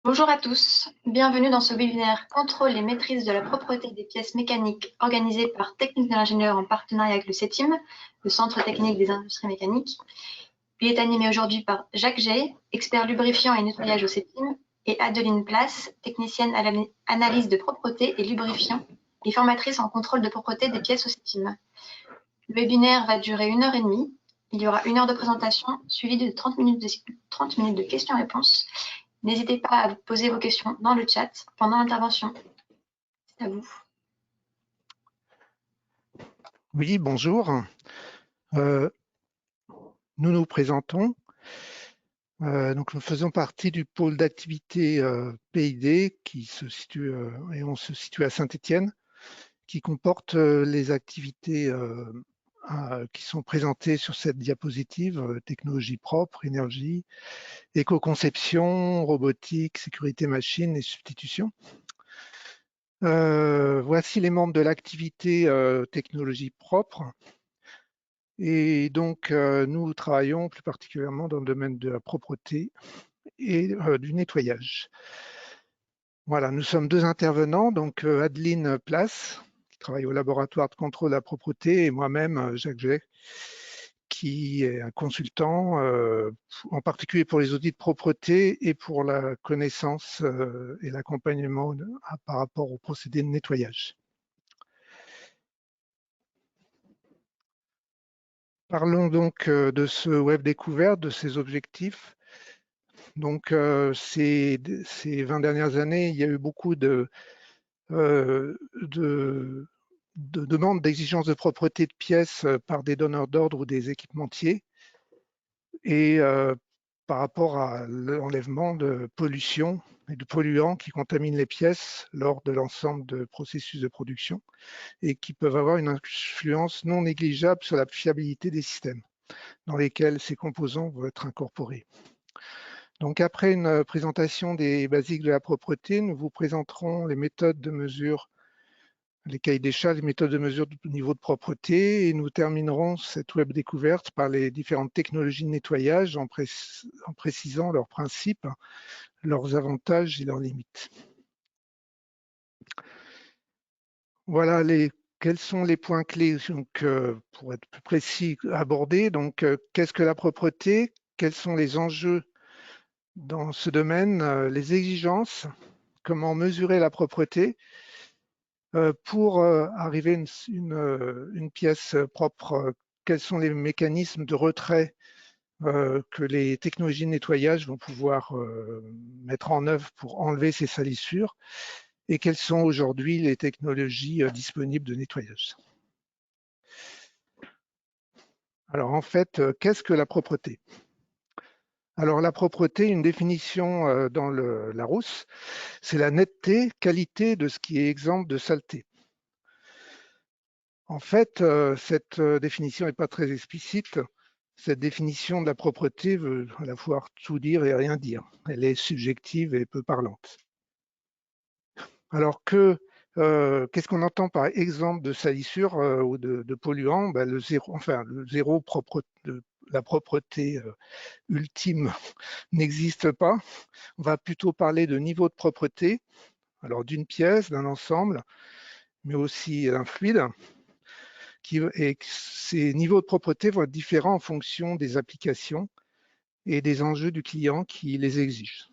Bonjour à tous, bienvenue dans ce webinaire Contrôle et maîtrise de la propreté des pièces mécaniques organisé par Technique de l'ingénieur en partenariat avec le CETIM, le Centre technique des industries mécaniques. Il est animé aujourd'hui par Jacques Gay, expert lubrifiant et nettoyage au CETIM, et Adeline Place, technicienne à l'analyse de propreté et lubrifiant et formatrice en contrôle de propreté des pièces au CETIM. Le webinaire va durer 1h30. Il y aura 1 heure de présentation suivie de 30 minutes de questions-réponses. N'hésitez pas à poser vos questions dans le chat pendant l'intervention. C'est à vous. Oui, bonjour. Nous nous présentons. Donc, nous faisons partie du pôle d'activité PID qui se situe, et on se situe à Saint-Étienne, qui comporte les activités qui sont présentées sur cette diapositive, technologie propre, énergie, éco-conception, robotique, sécurité machine et substitution. Voici les membres de l'activité technologie propre. Et donc, nous travaillons plus particulièrement dans le domaine de la propreté et du nettoyage. Voilà, nous sommes deux intervenants, donc Adeline Place, qui travaille au laboratoire de contrôle de la propreté, et moi-même, Jacques Gay, qui est un consultant, en particulier pour les audits de propreté et pour la connaissance et l'accompagnement par rapport aux procédés de nettoyage. Parlons donc de ce web découverte, de ses objectifs. Donc, ces 20 dernières années, il y a eu beaucoup de demandes d'exigence de propreté de pièces par des donneurs d'ordre ou des équipementiers et par rapport à l'enlèvement de pollution et de polluants qui contaminent les pièces lors de l'ensemble de processus de production et qui peuvent avoir une influence non négligeable sur la fiabilité des systèmes dans lesquels ces composants vont être incorporés. Donc, après une présentation des basiques de la propreté, nous vous présenterons les méthodes de mesure, les cahiers des charges, les méthodes de mesure du niveau de propreté, et nous terminerons cette web découverte par les différentes technologies de nettoyage en précisant leurs principes, leurs avantages et leurs limites. Voilà quels sont les points clés donc, pour être plus précis abordés. Donc, qu'est-ce que la propreté? Quels sont les enjeux dans ce domaine, les exigences, comment mesurer la propreté pour arriver à une pièce propre, quels sont les mécanismes de retrait que les technologies de nettoyage vont pouvoir mettre en œuvre pour enlever ces salissures et quelles sont aujourd'hui les technologies disponibles de nettoyage. Alors en fait, qu'est-ce que la propreté? Alors la propreté, une définition dans le Larousse, c'est la netteté, qualité de ce qui est exempt de saleté. En fait, cette définition n'est pas très explicite. Cette définition de la propreté veut à la fois tout dire et rien dire. Elle est subjective et peu parlante. Alors qu'est-ce qu'on entend par exemple de salissure ou de polluants? Ben, le zéro de la propreté ultime n'existe pas. On va plutôt parler de niveau de propreté, alors d'une pièce, d'un ensemble, mais aussi d'un fluide. Et ces niveaux de propreté vont être différents en fonction des applications et des enjeux du client qui les exigent.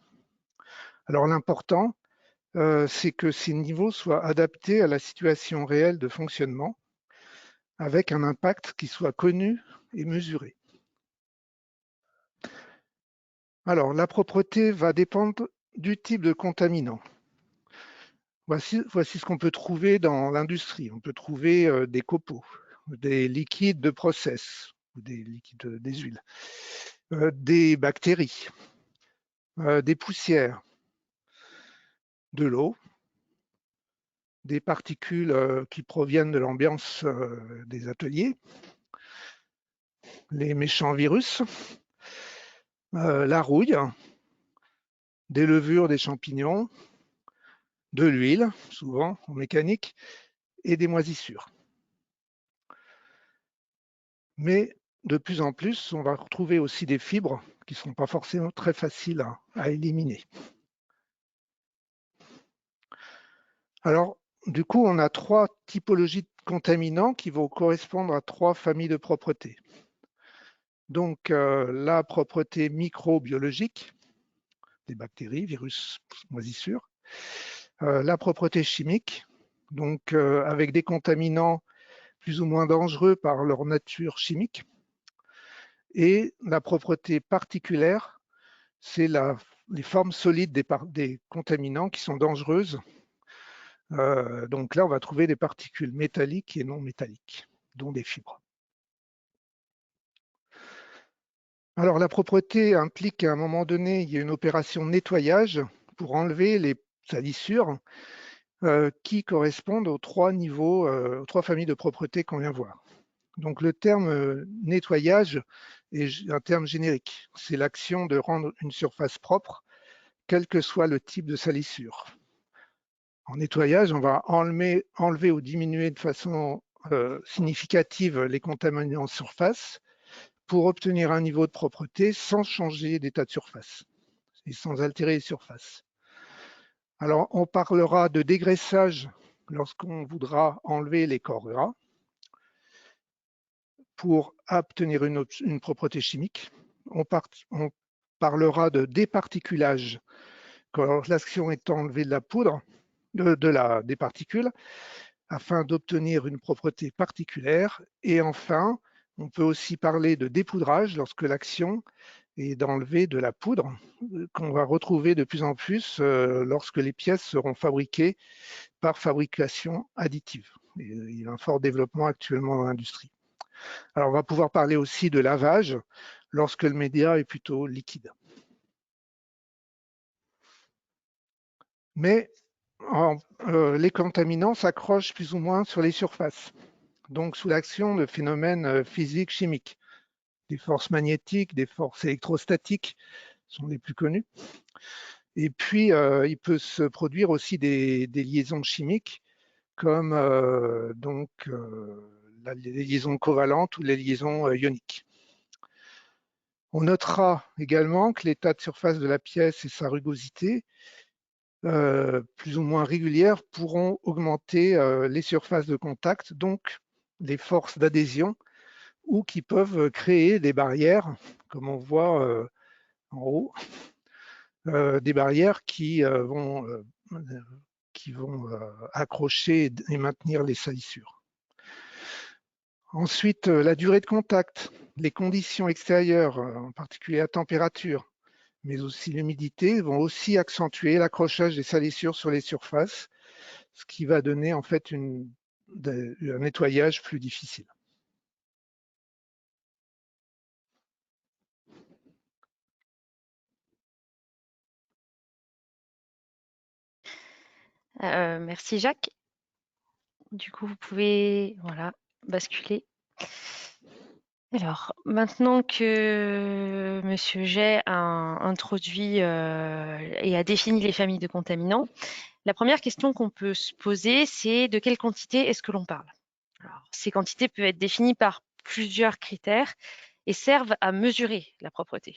Alors l'important, c'est que ces niveaux soient adaptés à la situation réelle de fonctionnement avec un impact qui soit connu et mesuré. Alors la propreté va dépendre du type de contaminant. Voici ce qu'on peut trouver dans l'industrie. On peut trouver des copeaux, des liquides de process, des liquides des huiles, des bactéries, des poussières, de l'eau, des particules qui proviennent de l'ambiance des ateliers, les méchants virus, la rouille, des levures des champignons, de l'huile, souvent en mécanique, et des moisissures. Mais de plus en plus, on va retrouver aussi des fibres qui ne sont pas forcément très faciles à éliminer. Alors, du coup, on a 3 typologies de contaminants qui vont correspondre à 3 familles de propretés. Donc, la propreté microbiologique, des bactéries, virus, moisissures. La propreté chimique, donc avec des contaminants plus ou moins dangereux par leur nature chimique. Et la propreté particulière, c'est les formes solides des contaminants qui sont dangereuses. Donc là, on va trouver des particules métalliques et non métalliques, dont des fibres. Alors la propreté implique qu'à un moment donné, il y a une opération de nettoyage pour enlever les salissures qui correspondent aux 3 niveaux, aux 3 familles de propreté qu'on vient voir. Donc le terme nettoyage est un terme générique. C'est l'action de rendre une surface propre, quel que soit le type de salissure. En nettoyage, on va enlever ou diminuer de façon significative les contaminants en surface pour obtenir un niveau de propreté sans changer d'état de surface et sans altérer les surfaces. Alors, on parlera de dégraissage lorsqu'on voudra enlever les corps gras pour obtenir une propreté chimique. On parlera de départiculage quand l'action est enlevée de la poudre, des particules, afin d'obtenir une propreté particulière. Et enfin, on peut aussi parler de dépoudrage lorsque l'action est d'enlever de la poudre qu'on va retrouver de plus en plus lorsque les pièces seront fabriquées par fabrication additive. Et il y a un fort développement actuellement dans l'industrie. Alors, on va pouvoir parler aussi de lavage lorsque le média est plutôt liquide. Mais les contaminants s'accrochent plus ou moins sur les surfaces, donc sous l'action de phénomènes physiques, chimiques. Des forces magnétiques, des forces électrostatiques sont les plus connues. Et puis, il peut se produire aussi des liaisons chimiques comme les liaisons covalentes ou les liaisons ioniques. On notera également que l'état de surface de la pièce et sa rugosité, plus ou moins régulières, pourront augmenter les surfaces de contact, donc les forces d'adhésion, ou qui peuvent créer des barrières, comme on voit en haut, des barrières qui vont accrocher et maintenir les salissures. Ensuite, la durée de contact, les conditions extérieures, en particulier la température, mais aussi l'humidité, vont aussi accentuer l'accrochage des salissures sur les surfaces, ce qui va donner en fait un nettoyage plus difficile. Merci Jacques. Du coup, vous pouvez basculer. Alors, maintenant que Monsieur Jay a introduit et a défini les familles de contaminants, la première question qu'on peut se poser, c'est de quelle quantité est-ce que l'on parle? Alors, ces quantités peuvent être définies par plusieurs critères et servent à mesurer la propreté.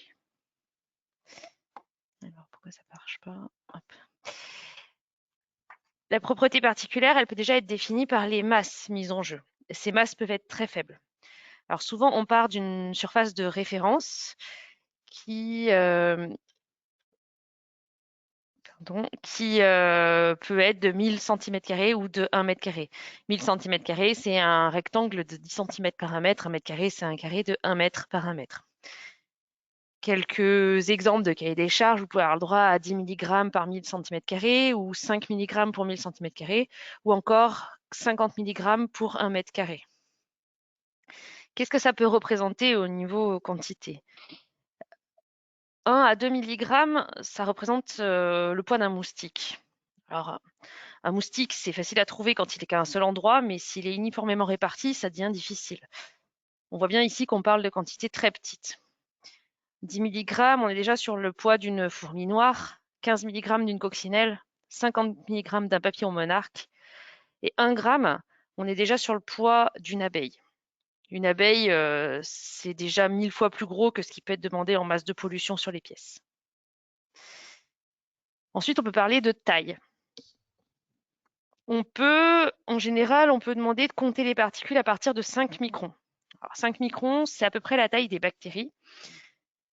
Alors, pourquoi ça ne marche pas? Hop. La propreté particulière, elle peut déjà être définie par les masses mises en jeu. Ces masses peuvent être très faibles. Alors souvent, on part d'une surface de référence qui peut être de 1000 cm² ou de 1 m². 1000 cm², c'est un rectangle de 10 cm par 1 mètre. 1 m², c'est un carré de 1 mètre par 1 mètre. Quelques exemples de cahier des charges, vous pouvez avoir le droit à 10 mg par 1000 cm² ou 5 mg pour 1000 cm² ou encore 50 mg pour 1 m². Qu'est-ce que ça peut représenter au niveau quantité? 1 à 2 mg, ça représente le poids d'un moustique. Alors, un moustique, c'est facile à trouver quand il est qu'à un seul endroit, mais s'il est uniformément réparti, ça devient difficile. On voit bien ici qu'on parle de quantités très petites. 10 mg, on est déjà sur le poids d'une fourmi noire, 15 mg d'une coccinelle, 50 mg d'un papillon monarque, et 1 gramme, on est déjà sur le poids d'une abeille. Une abeille, c'est déjà 1000 fois plus gros que ce qui peut être demandé en masse de pollution sur les pièces. Ensuite, on peut parler de taille. En général, on peut demander de compter les particules à partir de 5 microns. Alors, 5 microns, c'est à peu près la taille des bactéries.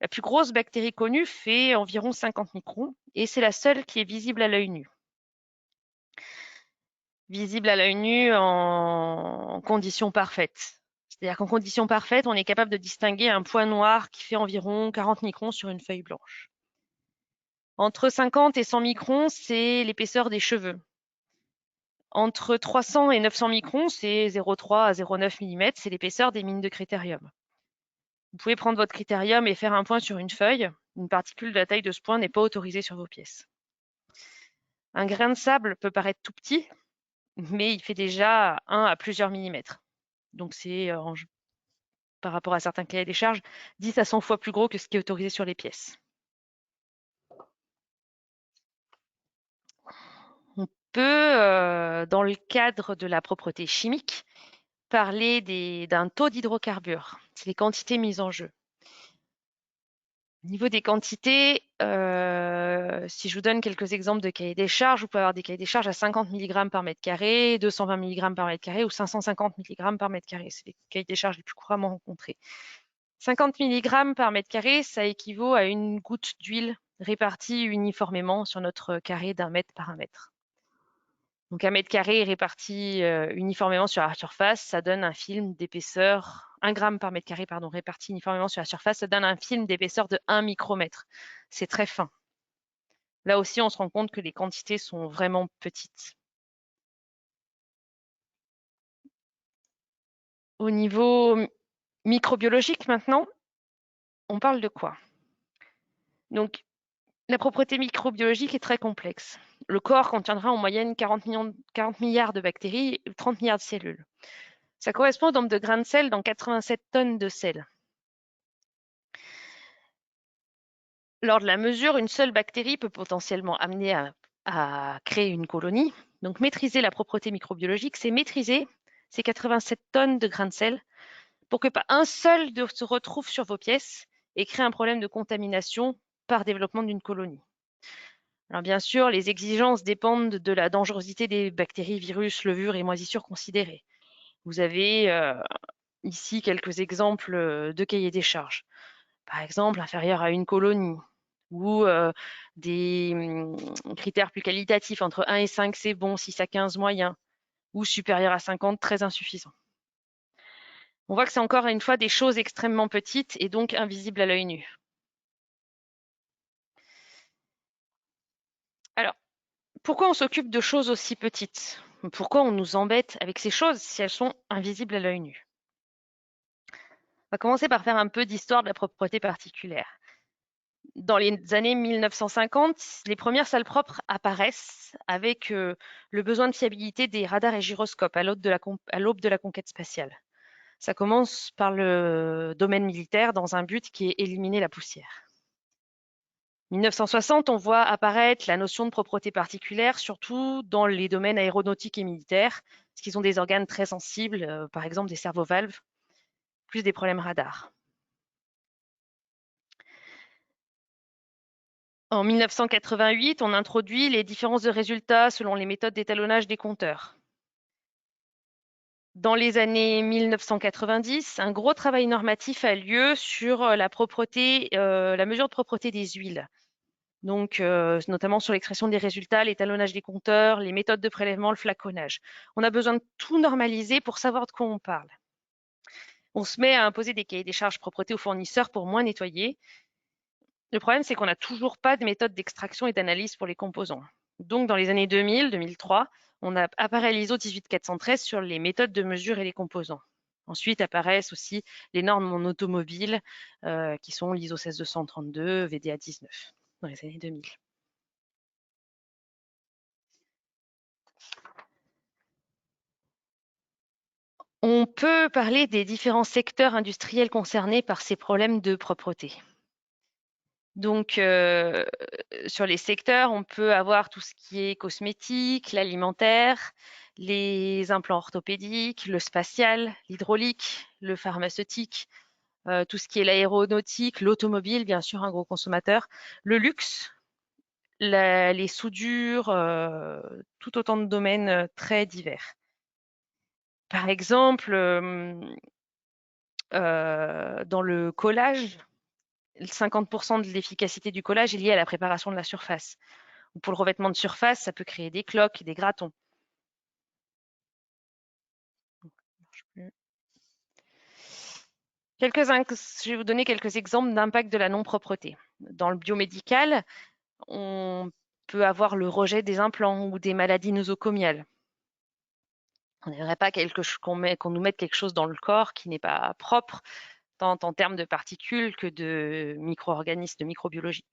La plus grosse bactérie connue fait environ 50 microns et c'est la seule qui est visible à l'œil nu. Visible à l'œil nu en conditions parfaites. C'est-à-dire qu'en conditions parfaites, on est capable de distinguer un point noir qui fait environ 40 microns sur une feuille blanche. Entre 50 et 100 microns, c'est l'épaisseur des cheveux. Entre 300 et 900 microns, c'est 0,3 à 0,9 mm, c'est l'épaisseur des mines de critérium. Vous pouvez prendre votre critérium et faire un point sur une feuille. Une particule de la taille de ce point n'est pas autorisée sur vos pièces. Un grain de sable peut paraître tout petit, mais il fait déjà 1 à plusieurs millimètres. Donc c'est, par rapport à certains cahiers des charges, 10 à 100 fois plus gros que ce qui est autorisé sur les pièces. On peut, dans le cadre de la propreté chimique, parler d'un taux d'hydrocarbures. C'est les quantités mises en jeu. Au niveau des quantités, si je vous donne quelques exemples de cahiers des charges, vous pouvez avoir des cahiers des charges à 50 mg par mètre carré, 220 mg par mètre carré ou 550 mg par mètre carré. C'est les cahiers des charges les plus couramment rencontrés. 50 mg par mètre carré, ça équivaut à une goutte d'huile répartie uniformément sur notre carré d'1 mètre par 1 mètre. Donc 1 mètre carré réparti uniformément sur la surface, ça donne un film d'épaisseur, 1 gramme par mètre carré, pardon, réparti uniformément sur la surface, ça donne un film d'épaisseur de 1 micromètre. C'est très fin. Là aussi, on se rend compte que les quantités sont vraiment petites. Au niveau microbiologique maintenant, on parle de quoi? Donc, la propreté microbiologique est très complexe. Le corps contiendra en moyenne 40 milliards de bactéries et 30 milliards de cellules. Ça correspond au nombre de grains de sel dans 87 tonnes de sel. Lors de la mesure, une seule bactérie peut potentiellement amener à créer une colonie. Donc maîtriser la propreté microbiologique, c'est maîtriser ces 87 tonnes de grains de sel pour que pas un seul se retrouve sur vos pièces et crée un problème de contamination par développement d'une colonie. Alors bien sûr, les exigences dépendent de la dangerosité des bactéries, virus, levures et moisissures considérées. Vous avez ici quelques exemples de cahiers des charges. Par exemple, inférieur à une colonie ou des critères plus qualitatifs, entre 1 et 5, c'est bon, 6 à 15, moyen, ou supérieur à 50, très insuffisant. On voit que c'est encore une fois des choses extrêmement petites et donc invisibles à l'œil nu. Alors, pourquoi on s'occupe de choses aussi petites? Pourquoi on nous embête avec ces choses si elles sont invisibles à l'œil nu? On va commencer par faire un peu d'histoire de la propreté particulière. Dans les années 1950, les premières salles propres apparaissent avec le besoin de fiabilité des radars et gyroscopes à l'aube de la conquête spatiale. Ça commence par le domaine militaire dans un but qui est éliminer la poussière. 1960, on voit apparaître la notion de propreté particulière, surtout dans les domaines aéronautiques et militaires, parce qu'ils ont des organes très sensibles, par exemple des servovalves, plus des problèmes radars. En 1988, on introduit les différences de résultats selon les méthodes d'étalonnage des compteurs. Dans les années 1990, un gros travail normatif a lieu sur la propreté, la mesure de propreté des huiles. Donc, notamment sur l'expression des résultats, l'étalonnage des compteurs, les méthodes de prélèvement, le flaconnage. On a besoin de tout normaliser pour savoir de quoi on parle. On se met à imposer des cahiers des charges propreté aux fournisseurs pour moins nettoyer. Le problème, c'est qu'on n'a toujours pas de méthode d'extraction et d'analyse pour les composants. Donc, dans les années 2000-2003, on a apparaît l'ISO 18413 sur les méthodes de mesure et les composants. Ensuite apparaissent aussi les normes en automobile, qui sont l'ISO 16232, VDA 19, dans les années 2000. On peut parler des différents secteurs industriels concernés par ces problèmes de propreté. Donc, sur les secteurs, on peut avoir tout ce qui est cosmétique, l'alimentaire, les implants orthopédiques, le spatial, l'hydraulique, le pharmaceutique, tout ce qui est l'aéronautique, l'automobile, bien sûr, un gros consommateur, le luxe, les soudures, tout autant de domaines très divers. Par exemple, dans le collage, 50% de l'efficacité du collage est liée à la préparation de la surface. Ou pour le revêtement de surface, ça peut créer des cloques, des gratons. Je vais vous donner quelques exemples d'impact de la non-propreté. Dans le biomédical, on peut avoir le rejet des implants ou des maladies nosocomiales. On n'aimerait pas qu'on nous mette quelque chose dans le corps qui n'est pas propre, tant en termes de particules que de micro-organismes, de microbiologie.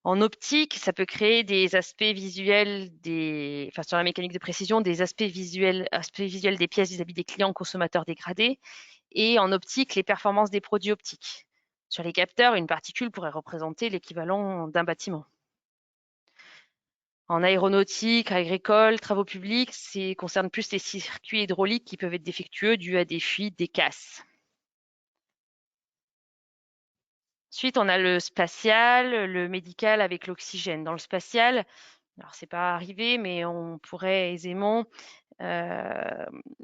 En optique, ça peut créer des aspects visuels, sur la mécanique de précision, des aspects visuels des pièces vis-à-vis des clients consommateurs dégradés. Et en optique, les performances des produits optiques. Sur les capteurs, une particule pourrait représenter l'équivalent d'un bâtiment. En aéronautique, agricole, travaux publics, ça concerne plus les circuits hydrauliques qui peuvent être défectueux dus à des fuites, des casses. Ensuite, on a le spatial, le médical avec l'oxygène. Dans le spatial, alors c'est pas arrivé, mais on pourrait aisément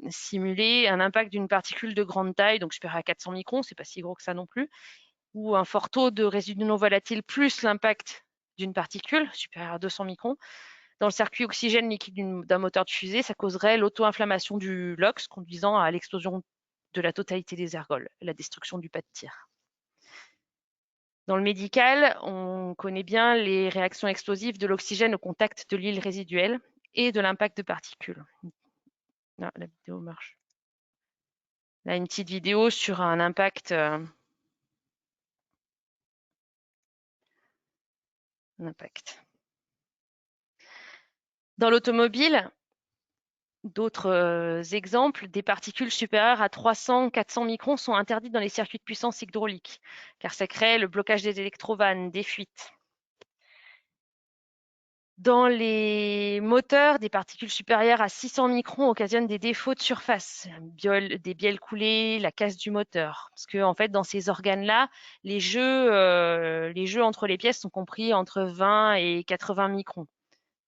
simuler un impact d'une particule de grande taille, donc supérieure à 400 microns, c'est pas si gros que ça non plus, ou un fort taux de résidus non volatiles plus l'impact d'une particule supérieure à 200 microns. Dans le circuit oxygène liquide d'un moteur de fusée, ça causerait l'auto-inflammation du LOX, conduisant à l'explosion de la totalité des ergols, la destruction du pas de tir. Dans le médical, on connaît bien les réactions explosives de l'oxygène au contact de l'huile résiduelle et de l'impact de particules. Là, la vidéo marche. Là, une petite vidéo sur un impact. Dans l'automobile, d'autres exemples, des particules supérieures à 300-400 microns sont interdites dans les circuits de puissance hydraulique, car ça crée le blocage des électrovannes, des fuites. Dans les moteurs, des particules supérieures à 600 microns occasionnent des défauts de surface, des bielles coulées, la casse du moteur. Parce que en fait, dans ces organes-là, les jeux entre les pièces sont compris entre 20 et 80 microns,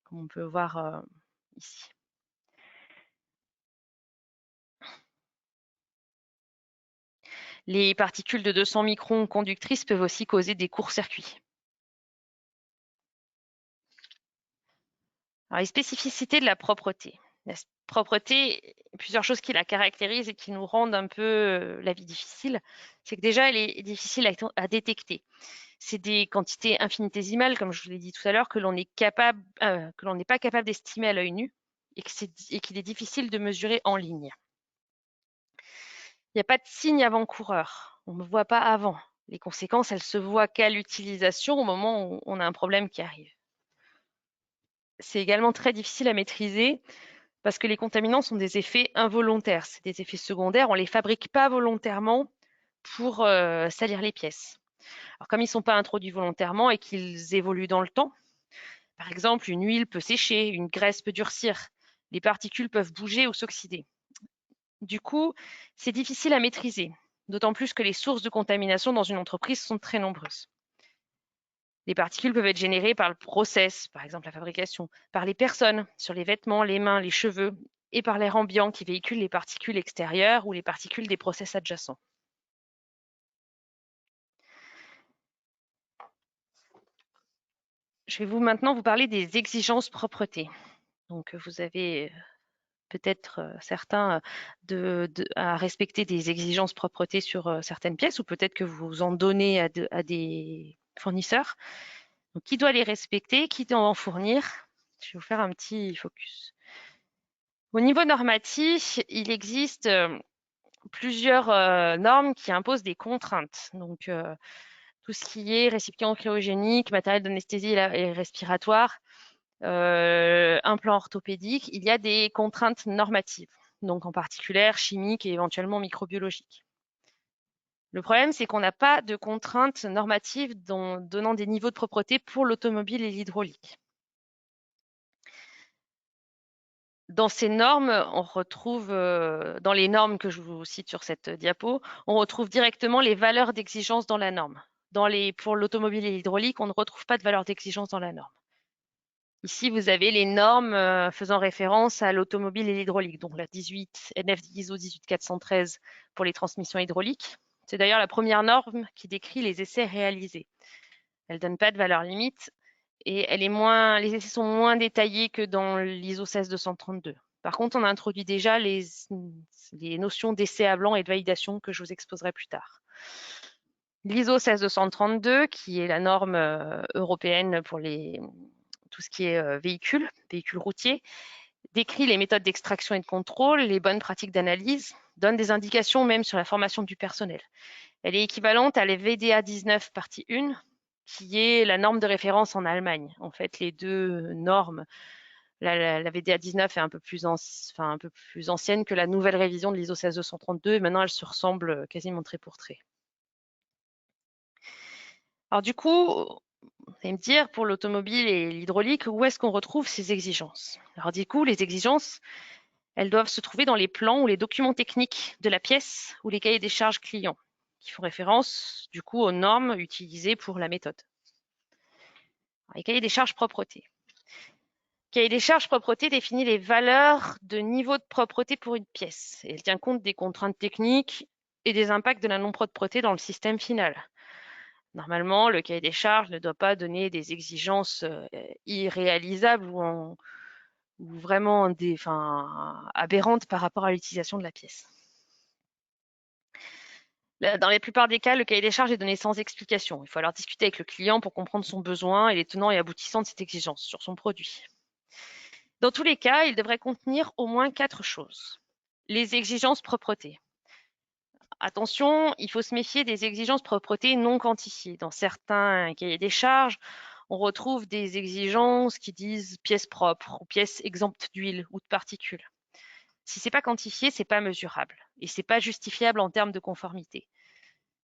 comme on peut voir ici. Les particules de 200 microns conductrices peuvent aussi causer des courts-circuits. Alors, les spécificités de la propreté. La propreté, plusieurs choses qui la caractérisent et qui nous rendent un peu la vie difficile. C'est que déjà, elle est difficile à détecter. C'est des quantités infinitésimales, comme je vous l'ai dit tout à l'heure, que l'on n'est pas capable d'estimer à l'œil nu et qu'il est difficile de mesurer en ligne. Il n'y a pas de signe avant-coureur. On ne voit pas avant. Les conséquences, elles se voient qu'à l'utilisation au moment où on a un problème qui arrive. C'est également très difficile à maîtriser parce que les contaminants sont des effets involontaires. C'est des effets secondaires. On ne les fabrique pas volontairement pour salir les pièces. Alors, comme ils ne sont pas introduits volontairement et qu'ils évoluent dans le temps, par exemple, une huile peut sécher, une graisse peut durcir, les particules peuvent bouger ou s'oxyder. Du coup, c'est difficile à maîtriser, d'autant plus que les sources de contamination dans une entreprise sont très nombreuses. Les particules peuvent être générées par le process, par exemple la fabrication, par les personnes, sur les vêtements, les mains, les cheveux, et par l'air ambiant qui véhicule les particules extérieures ou les particules des process adjacents. Je vais maintenant vous parler des exigences propreté. Donc, vous avez peut-être certains à respecter des exigences propreté sur certaines pièces, ou peut-être que vous en donnez à des fournisseurs. Donc, qui doit les respecter, qui doit en fournir? Je vais vous faire un petit focus. Au niveau normatif, il existe plusieurs normes qui imposent des contraintes. Donc, tout ce qui est récipient cryogénique, matériel d'anesthésie et respiratoire, implants orthopédiques, il y a des contraintes normatives, donc en particulier chimiques et éventuellement microbiologiques. Le problème, c'est qu'on n'a pas de contraintes normatives donnant des niveaux de propreté pour l'automobile et l'hydraulique. Dans ces normes, on retrouve, dans les normes que je vous cite sur cette diapo, on retrouve directement les valeurs d'exigence dans la norme. Pour l'automobile et l'hydraulique, on ne retrouve pas de valeur d'exigence dans la norme. Ici, vous avez les normes faisant référence à l'automobile et l'hydraulique, donc la 18 NF ISO 18413 pour les transmissions hydrauliques. C'est d'ailleurs la première norme qui décrit les essais réalisés. Elle ne donne pas de valeur limite et les essais sont moins détaillés que dans l'ISO 16232. Par contre, on a introduit déjà les notions d'essai à blanc et de validation que je vous exposerai plus tard. L'ISO 16232, qui est la norme européenne pour tout ce qui est véhicules routiers, décrit les méthodes d'extraction et de contrôle, les bonnes pratiques d'analyse, donne des indications même sur la formation du personnel. Elle est équivalente à la VDA 19 partie 1, qui est la norme de référence en Allemagne. En fait, les deux normes, la VDA 19 est un peu plus ancienne que la nouvelle révision de l'ISO 16232, et maintenant elle se ressemble quasiment trait pour trait. Alors du coup, vous allez me dire, pour l'automobile et l'hydraulique, où est-ce qu'on retrouve ces exigences? Alors du coup, les exigences, elles doivent se trouver dans les plans ou les documents techniques de la pièce ou les cahiers des charges clients, qui font référence du coup aux normes utilisées pour la méthode. Alors, les cahiers des charges propreté. Le cahier des charges propreté définit les valeurs de niveau de propreté pour une pièce. Et elle tient compte des contraintes techniques et des impacts de la non-propreté dans le système final. Normalement, le cahier des charges ne doit pas donner des exigences irréalisables ou vraiment aberrantes par rapport à l'utilisation de la pièce. Dans la plupart des cas, le cahier des charges est donné sans explication. Il faut alors discuter avec le client pour comprendre son besoin et les tenants et aboutissants de cette exigence sur son produit. Dans tous les cas, il devrait contenir au moins 4 choses. Les exigences propreté. Attention, il faut se méfier des exigences propreté non quantifiées. Dans certains cahiers des charges, on retrouve des exigences qui disent pièces propres ou pièces exemptes d'huile ou de particules. Si ce n'est pas quantifié, ce n'est pas mesurable et ce n'est pas justifiable en termes de conformité.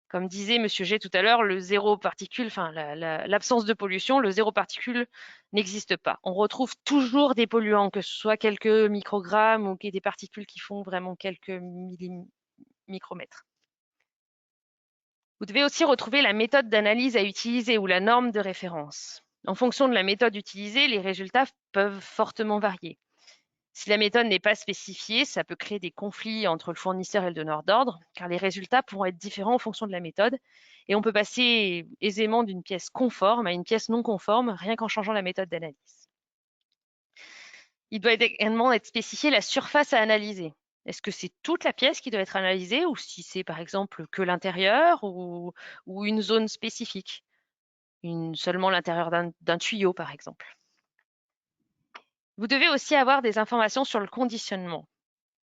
Comme disait M. G tout à l'heure, le zéro particule, l'absence de pollution, le zéro particule n'existe pas. On retrouve toujours des polluants, que ce soit quelques microgrammes ou des particules qui font vraiment quelques micromètres. Vous devez aussi retrouver la méthode d'analyse à utiliser ou la norme de référence. En fonction de la méthode utilisée, les résultats peuvent fortement varier. Si la méthode n'est pas spécifiée, ça peut créer des conflits entre le fournisseur et le donneur d'ordre, car les résultats pourront être différents en fonction de la méthode, et on peut passer aisément d'une pièce conforme à une pièce non conforme, rien qu'en changeant la méthode d'analyse. Il doit également être spécifié la surface à analyser. Est-ce que c'est toute la pièce qui doit être analysée, ou si c'est par exemple que l'intérieur ou une zone spécifique, seulement l'intérieur d'un tuyau par exemple. Vous devez aussi avoir des informations sur le conditionnement.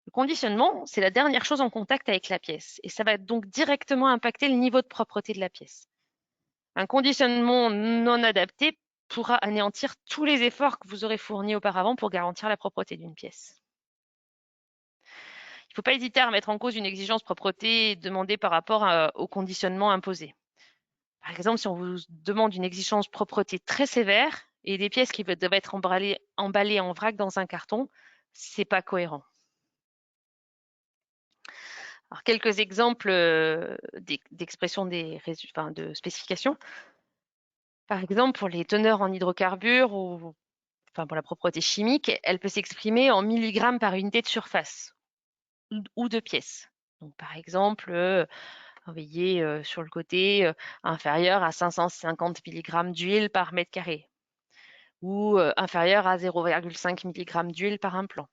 Le conditionnement, c'est la dernière chose en contact avec la pièce et ça va donc directement impacter le niveau de propreté de la pièce. Un conditionnement non adapté pourra anéantir tous les efforts que vous aurez fournis auparavant pour garantir la propreté d'une pièce. Il ne faut pas hésiter à remettre en cause une exigence propreté demandée par rapport au conditionnement imposé. Par exemple, si on vous demande une exigence propreté très sévère et des pièces qui doivent être emballées en vrac dans un carton, ce n'est pas cohérent. Alors, quelques exemples d'expression de spécifications. Par exemple, pour les teneurs en hydrocarbures ou pour la propreté chimique, elle peut s'exprimer en milligrammes par unité de surface ou de pièces. Donc, par exemple, vous voyez sur le côté inférieur à 550 mg d'huile par mètre carré ou inférieur à 0,5 mg d'huile par implant.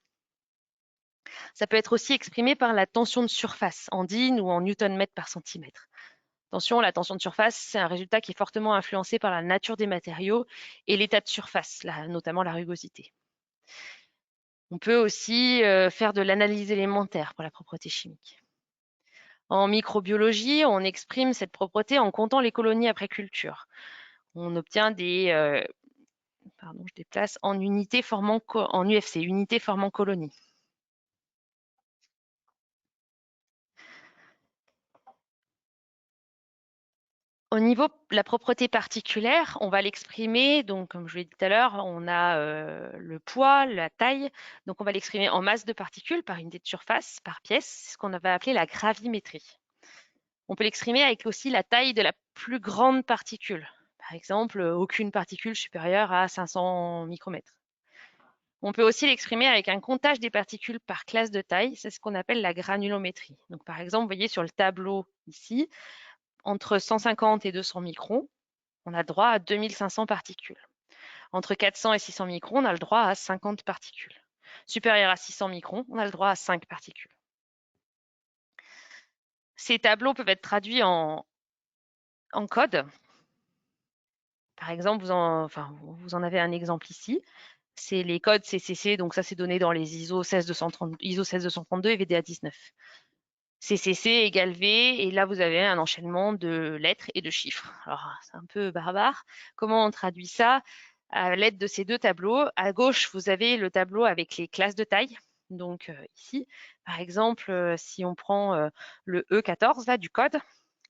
Ça peut être aussi exprimé par la tension de surface en DIN ou en Newton-mètre par centimètre. Attention, la tension de surface, c'est un résultat qui est fortement influencé par la nature des matériaux et l'état de surface, notamment la rugosité. On peut aussi faire de l'analyse élémentaire pour la propreté chimique. En microbiologie, on exprime cette propreté en comptant les colonies après culture. On obtient en unités en UFC, unités formant colonies. Au niveau de la propreté particulière, on va l'exprimer, donc comme je l'ai dit tout à l'heure, on a le poids, la taille, donc on va l'exprimer en masse de particules par unité de surface, par pièce, ce qu'on va appeler la gravimétrie. On peut l'exprimer avec aussi la taille de la plus grandes particules. Par exemple, aucune particule supérieure à 500 micromètres. On peut aussi l'exprimer avec un comptage des particules par classe de taille. C'est ce qu'on appelle la granulométrie. Donc, par exemple, vous voyez sur le tableau ici, entre 150 et 200 microns, on a le droit à 2500 particules. Entre 400 et 600 microns, on a le droit à 50 particules. Supérieur à 600 microns, on a le droit à 5 particules. Ces tableaux peuvent être traduits en code. Par exemple, vous en avez un exemple ici. C'est les codes CCC, donc ça c'est donné dans les ISO 16232 et VDA 19. CCC égale V, et là vous avez un enchaînement de lettres et de chiffres. Alors c'est un peu barbare. Comment on traduit ça? À l'aide de ces deux tableaux. À gauche, vous avez le tableau avec les classes de taille. Donc ici, par exemple, si on prend le E14 là, du code,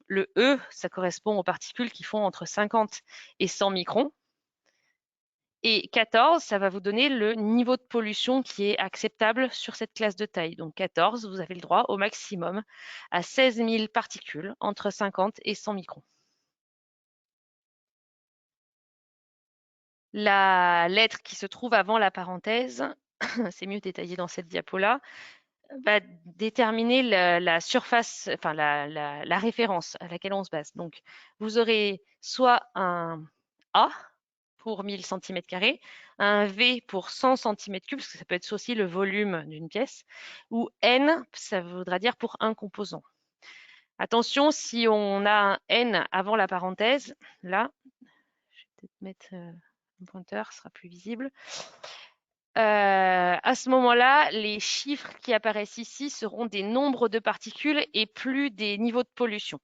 le E, ça correspond aux particules qui font entre 50 et 100 microns. Et 14, ça va vous donner le niveau de pollution qui est acceptable sur cette classe de taille. Donc 14, vous avez le droit au maximum à 16 000 particules entre 50 et 100 microns. La lettre qui se trouve avant la parenthèse, c'est mieux détaillé dans cette diapo-là, va déterminer la surface, enfin la référence à laquelle on se base. Donc, vous aurez soit un A pour 1000 cm², un V pour 100 cm3, parce que ça peut être aussi le volume d'une pièce, ou N, ça voudra dire pour un composant. Attention, si on a un N avant la parenthèse, là, je vais peut-être mettre un pointeur, ce sera plus visible. À ce moment-là, les chiffres qui apparaissent ici seront des nombres de particules et plus des niveaux de pollution.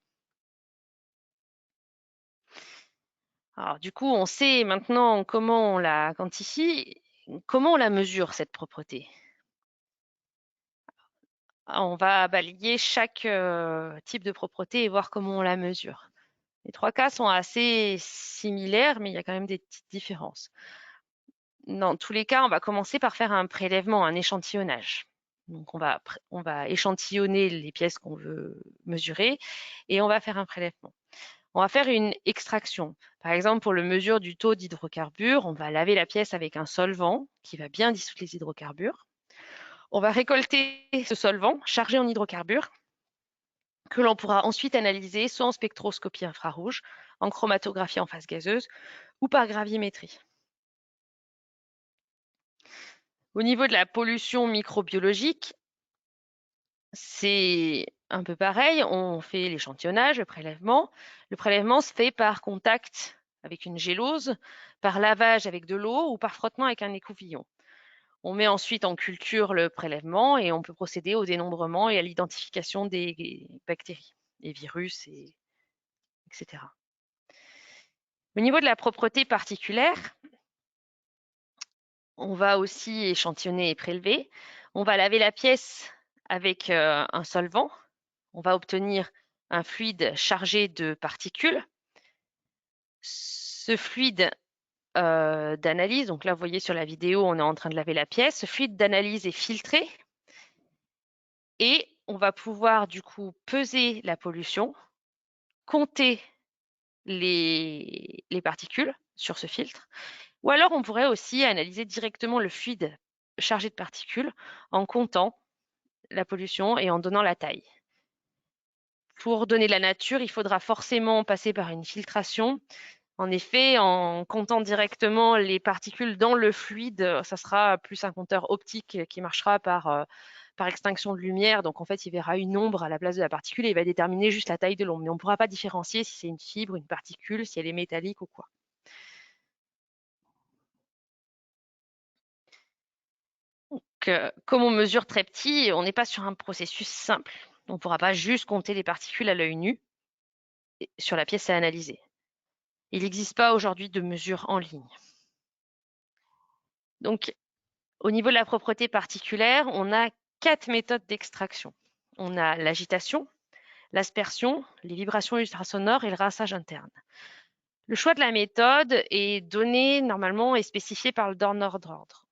Alors du coup, on sait maintenant comment on la quantifie, comment on la mesure, cette propreté. On va balayer chaque type de propreté et voir comment on la mesure. Les trois cas sont assez similaires, mais il y a quand même des petites différences. Dans tous les cas, on va commencer par faire un prélèvement, un échantillonnage. Donc, on va échantillonner les pièces qu'on veut mesurer et on va faire un prélèvement. On va faire une extraction. Par exemple, pour le mesure du taux d'hydrocarbures, on va laver la pièce avec un solvant qui va bien dissoudre les hydrocarbures. On va récolter ce solvant chargé en hydrocarbures que l'on pourra ensuite analyser soit en spectroscopie infrarouge, en chromatographie en phase gazeuse ou par gravimétrie. Au niveau de la pollution microbiologique, c'est un peu pareil. On fait l'échantillonnage, le prélèvement. Le prélèvement se fait par contact avec une gélose, par lavage avec de l'eau ou par frottement avec un écouvillon. On met ensuite en culture le prélèvement et on peut procéder au dénombrement et à l'identification des bactéries, des virus, etc. Au niveau de la propreté particulière, on va aussi échantillonner et prélever. On va laver la pièce avec un solvant. On va obtenir un fluide chargé de particules. Ce fluide d'analyse, donc là vous voyez sur la vidéo, on est en train de laver la pièce. Ce fluide d'analyse est filtré et on va pouvoir du coup peser la pollution, compter les particules sur ce filtre. Ou alors on pourrait aussi analyser directement le fluide chargé de particules en comptant la pollution et en donnant la taille. Pour donner la nature, il faudra forcément passer par une filtration. En effet, en comptant directement les particules dans le fluide, ça sera plus un compteur optique qui marchera par extinction de lumière. Donc en fait, il verra une ombre à la place de la particule et il va déterminer juste la taille de l'ombre. Mais on ne pourra pas différencier si c'est une fibre, une particule, si elle est métallique ou quoi. Donc, comme on mesure très petit, on n'est pas sur un processus simple. On ne pourra pas juste compter les particules à l'œil nu sur la pièce à analyser. Il n'existe pas aujourd'hui de mesure en ligne. Donc, au niveau de la propreté particulière, on a 4 méthodes d'extraction. On a l'agitation, l'aspersion, les vibrations ultrasonores et le rinçage interne. Le choix de la méthode est donné normalement et spécifié par le donneur d'ordre.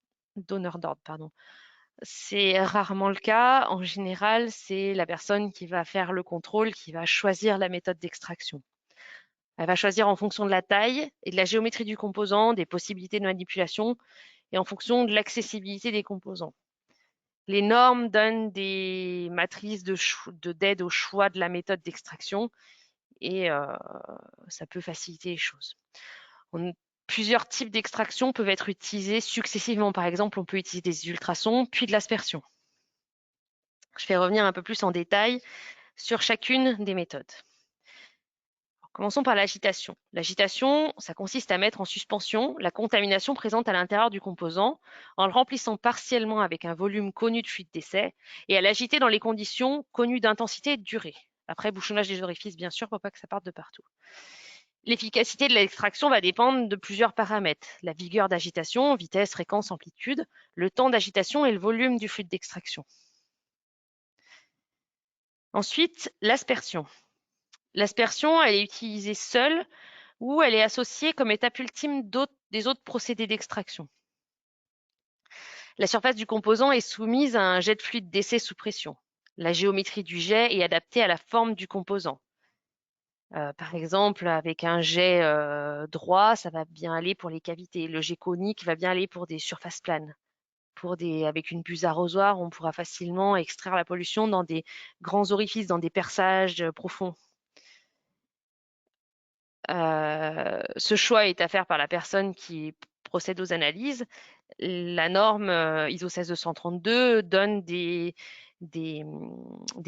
C'est rarement le cas. En général, c'est la personne qui va faire le contrôle qui va choisir la méthode d'extraction. Elle va choisir en fonction de la taille et de la géométrie du composant, des possibilités de manipulation et en fonction de l'accessibilité des composants. Les normes donnent des matrices d'aide au choix de la méthode d'extraction et ça peut faciliter les choses. Plusieurs types d'extraction peuvent être utilisés successivement. Par exemple, on peut utiliser des ultrasons, puis de l'aspersion. Je vais revenir un peu plus en détail sur chacune des méthodes. Commençons par l'agitation. L'agitation, ça consiste à mettre en suspension la contamination présente à l'intérieur du composant en le remplissant partiellement avec un volume connu de fluide d'essai et à l'agiter dans les conditions connues d'intensité et de durée. Après bouchonnage des orifices, bien sûr, pour pas que ça parte de partout. L'efficacité de l'extraction va dépendre de plusieurs paramètres. La vigueur d'agitation, vitesse, fréquence, amplitude, le temps d'agitation et le volume du fluide d'extraction. Ensuite, l'aspersion. L'aspersion, elle est utilisée seule ou elle est associée comme étape ultime des autres procédés d'extraction. La surface du composant est soumise à un jet de fluide d'essai sous pression. La géométrie du jet est adaptée à la forme du composant. Par exemple, avec un jet droit, ça va bien aller pour les cavités. Le jet conique va bien aller pour des surfaces planes. Avec une buse arrosoir, on pourra facilement extraire la pollution dans des grands orifices, dans des perçages profonds. Ce choix est à faire par la personne qui procède aux analyses. La norme ISO 16232 donne des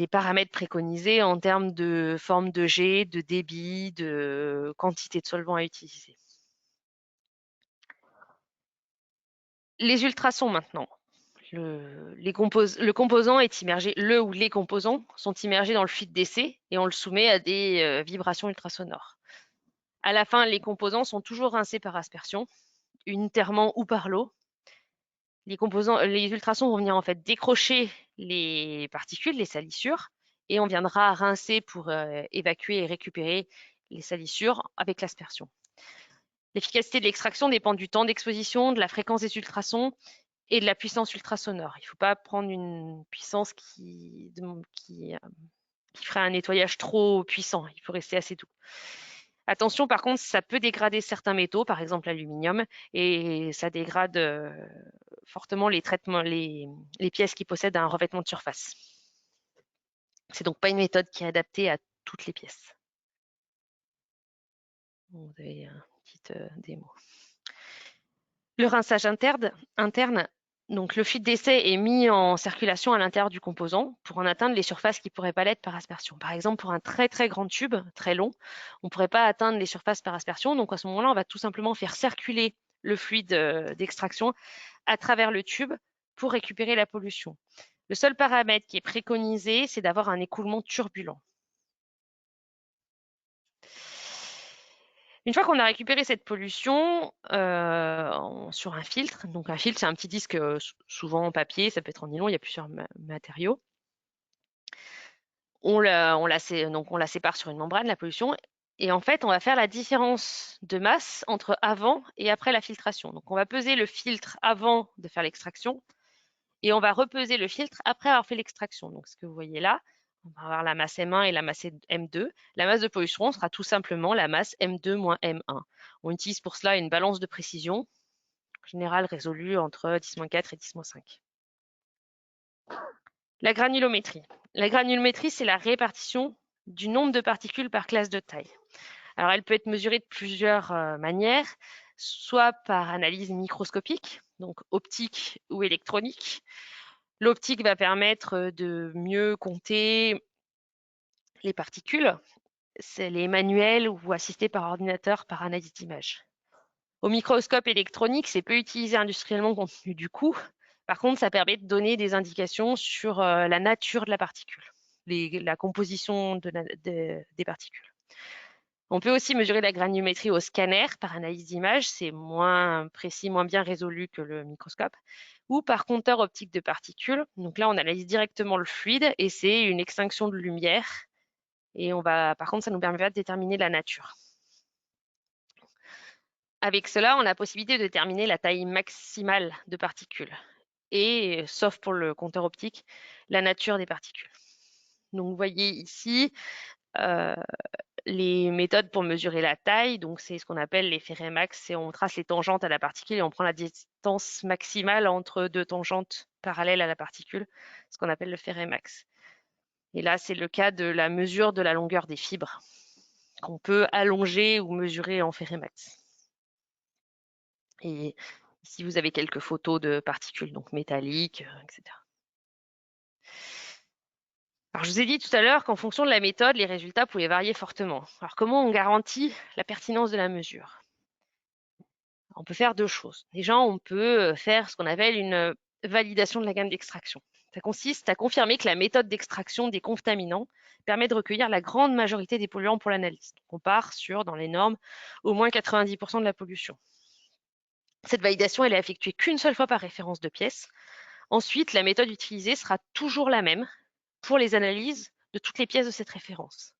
paramètres préconisés en termes de forme de jet, de débit, de quantité de solvant à utiliser. Les ultrasons maintenant. Le composant est immergé, ou les composants sont immergés dans le fluide d'essai et on le soumet à des vibrations ultrasonores. À la fin, les composants sont toujours rincés par aspersion, unitairement ou par l'eau. Les ultrasons vont venir en fait décrocher les particules, les salissures, et on viendra rincer pour évacuer et récupérer les salissures avec l'aspersion. L'efficacité de l'extraction dépend du temps d'exposition, de la fréquence des ultrasons et de la puissance ultrasonore. Il ne faut pas prendre une puissance qui ferait un nettoyage trop puissant. Il faut rester assez doux. Attention, par contre, ça peut dégrader certains métaux, par exemple l'aluminium, et ça dégrade fortement les pièces qui possèdent un revêtement de surface. C'est donc pas une méthode qui est adaptée à toutes les pièces. Vous avez une petite démo. Le rinçage interne, donc le fluide d'essai est mis en circulation à l'intérieur du composant pour en atteindre les surfaces qui ne pourraient pas l'être par aspersion. Par exemple, pour un très très grand tube, très long, on ne pourrait pas atteindre les surfaces par aspersion. Donc à ce moment-là, on va tout simplement faire circuler le fluide d'extraction à travers le tube pour récupérer la pollution. Le seul paramètre qui est préconisé, c'est d'avoir un écoulement turbulent. Une fois qu'on a récupéré cette pollution sur un filtre, donc un filtre, c'est un petit disque souvent en papier, ça peut être en nylon, il y a plusieurs matériaux. On la sépare sur une membrane, la pollution, et en fait, on va faire la différence de masse entre avant et après la filtration. Donc, on va peser le filtre avant de faire l'extraction et on va repeser le filtre après avoir fait l'extraction. Donc, ce que vous voyez là, on va avoir la masse M1 et la masse M2. La masse de pollution sera tout simplement la masse M2 moins M1. On utilise pour cela une balance de précision, en général résolue entre 10-4 et 10-5. La granulométrie. La granulométrie, c'est la répartition du nombre de particules par classe de taille. Alors, elle peut être mesurée de plusieurs manières, soit par analyse microscopique, donc optique ou électronique. L'optique va permettre de mieux compter les particules. C'est les manuels ou assistés par ordinateur par analyse d'image. Au microscope électronique, c'est peu utilisé industriellement compte tenu du coût. Par contre, ça permet de donner des indications sur la nature de la particule, la composition des particules. On peut aussi mesurer la granulométrie au scanner par analyse d'image, c'est moins précis, moins bien résolu que le microscope, ou par compteur optique de particules. Donc là, on analyse directement le fluide et c'est une extinction de lumière. Et par contre, ça nous permet pas de déterminer la nature. Avec cela, on a la possibilité de déterminer la taille maximale de particules et, sauf pour le compteur optique, la nature des particules. Donc, vous voyez ici les méthodes pour mesurer la taille, donc c'est ce qu'on appelle les Ferremax, c'est on trace les tangentes à la particule et on prend la distance maximale entre deux tangentes parallèles à la particule, ce qu'on appelle le Ferremax. Et là, c'est le cas de la mesure de la longueur des fibres qu'on peut allonger ou mesurer en Ferremax. Et ici, vous avez quelques photos de particules, donc métalliques, etc. Alors, je vous ai dit tout à l'heure qu'en fonction de la méthode, les résultats pouvaient varier fortement. Alors, comment on garantit la pertinence de la mesure? On peut faire deux choses. Déjà, on peut faire ce qu'on appelle une validation de la gamme d'extraction. Ça consiste à confirmer que la méthode d'extraction des contaminants permet de recueillir la grande majorité des polluants pour l'analyse. On part sur, dans les normes, au moins 90% de la pollution. Cette validation, elle est effectuée qu'une seule fois par référence de pièce. Ensuite, la méthode utilisée sera toujours la même pour les analyses de toutes les pièces de cette référence.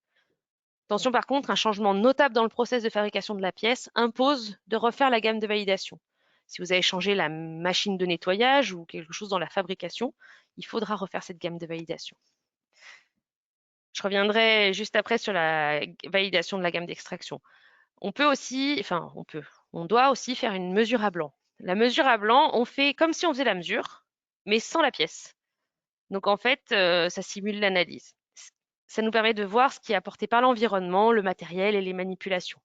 Attention par contre, un changement notable dans le process de fabrication de la pièce impose de refaire la gamme de validation. Si vous avez changé la machine de nettoyage ou quelque chose dans la fabrication, il faudra refaire cette gamme de validation. Je reviendrai juste après sur la validation de la gamme d'extraction. On doit aussi faire une mesure à blanc. La mesure à blanc, on fait comme si on faisait la mesure, mais sans la pièce. Donc en fait, ça simule l'analyse. Ça nous permet de voir ce qui est apporté par l'environnement, le matériel et les manipulations.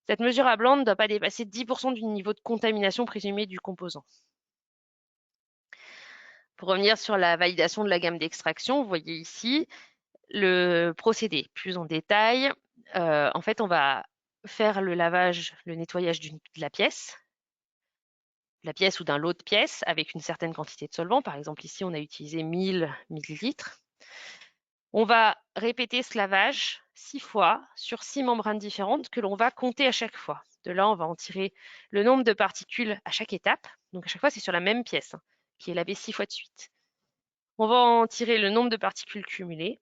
Cette mesure à blanc ne doit pas dépasser 10% du niveau de contamination présumé du composant. Pour revenir sur la validation de la gamme d'extraction, vous voyez ici le procédé plus en détail. En fait, on va faire le lavage, le nettoyage de la pièce ou d'un lot de pièces avec une certaine quantité de solvant. Par exemple, ici, on a utilisé 1000 millilitres. On va répéter ce lavage 6 fois sur 6 membranes différentes que l'on va compter à chaque fois. De là, on va en tirer le nombre de particules à chaque étape. Donc, à chaque fois, c'est sur la même pièce qui est lavée 6 fois de suite. On va en tirer le nombre de particules cumulées.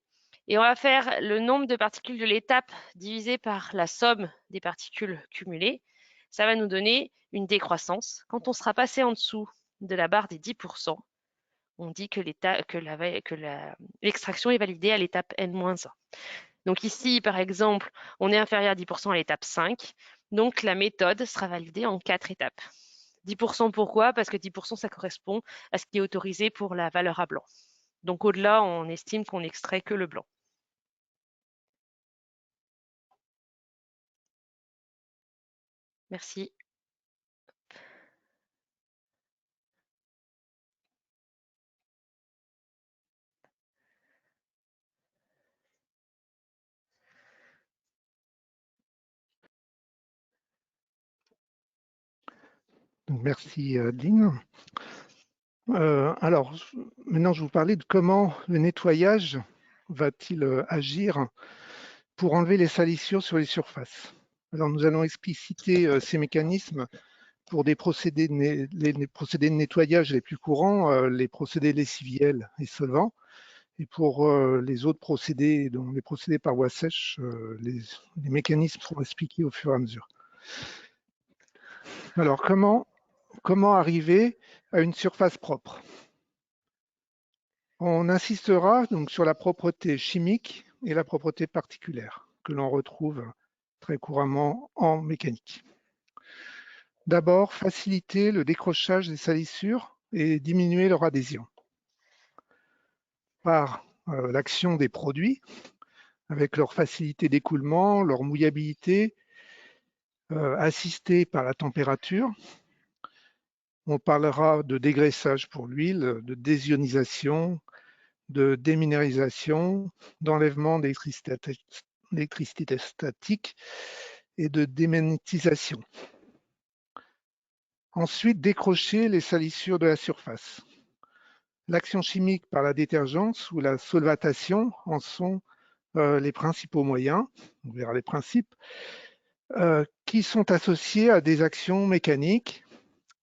Et on va faire le nombre de particules de l'étape divisé par la somme des particules cumulées. Ça va nous donner une décroissance. Quand on sera passé en dessous de la barre des 10%, on dit que l'extraction est validée à l'étape N-1. Donc ici, par exemple, on est inférieur à 10% à l'étape 5. Donc la méthode sera validée en 4 étapes. 10% pourquoi? Parce que 10% ça correspond à ce qui est autorisé pour la valeur à blanc. Donc au-delà, on estime qu'on n'extrait que le blanc. Merci. Donc, merci Adeline. Alors, maintenant, je vais vous parler de comment le nettoyage va-t-il agir pour enlever les salissures sur les surfaces. Alors, nous allons expliciter ces mécanismes pour des procédés les procédés de nettoyage les plus courants, les procédés lessiviels et solvants. Et pour les autres procédés, donc les procédés par voie sèche, les mécanismes seront expliqués au fur et à mesure. Alors, comment arriver à une surface propre? On insistera donc sur la propreté chimique et la propreté particulière que l'on retrouve très couramment en mécanique. D'abord, faciliter le décrochage des salissures et diminuer leur adhésion par l'action des produits avec leur facilité d'écoulement, leur mouillabilité, assistée par la température. On parlera de dégraissage pour l'huile, de désionisation, de déminéralisation, d'enlèvement d'électricité statique et de démagnétisation. Ensuite, décrocher les salissures de la surface. L'action chimique par la détergence ou la solvatation en sont les principaux moyens, on verra les principes, qui sont associés à des actions mécaniques,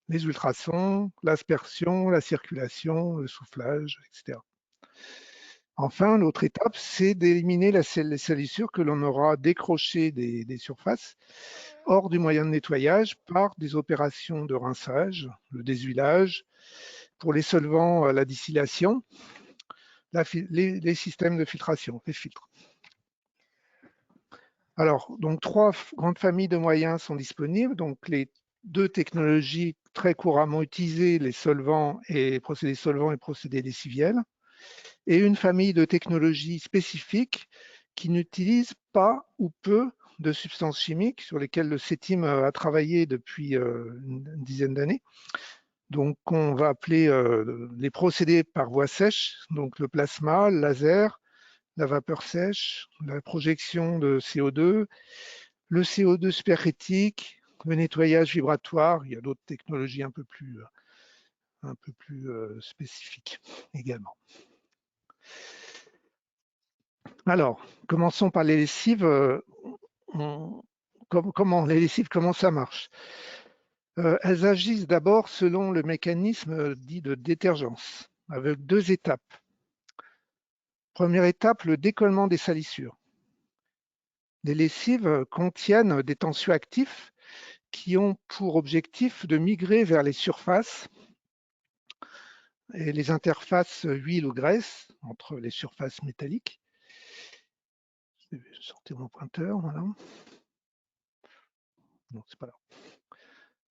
les ultrasons, l'aspersion, la circulation, le soufflage, etc. Enfin, l'autre étape, c'est d'éliminer les salissures que l'on aura décrochées des surfaces hors du moyen de nettoyage par des opérations de rinçage, le déshuilage, pour les solvants, la distillation, les systèmes de filtration, les filtres. Alors, donc 3 grandes familles de moyens sont disponibles. Donc, les 2 technologies très couramment utilisées, les solvants et procédés lessiviels, et une famille de technologies spécifiques qui n'utilisent pas ou peu de substances chimiques sur lesquelles le CETIM a travaillé depuis une dizaine d'années. Donc, on va appeler les procédés par voie sèche, donc le plasma, le laser, la vapeur sèche, la projection de CO2, le CO2 supercritique, le nettoyage vibratoire. Il y a d'autres technologies un peu plus spécifiques également. Alors, commençons par les lessives. Comment les lessives, comment ça marche? Elles agissent d'abord selon le mécanisme dit de détergence, avec 2 étapes. Première étape, le décollement des salissures. Les lessives contiennent des tensioactifs qui ont pour objectif de migrer vers les surfaces et les interfaces huile ou graisse entre les surfaces métalliques. Je vais sortir mon pointeur, voilà. Non, c'est pas là.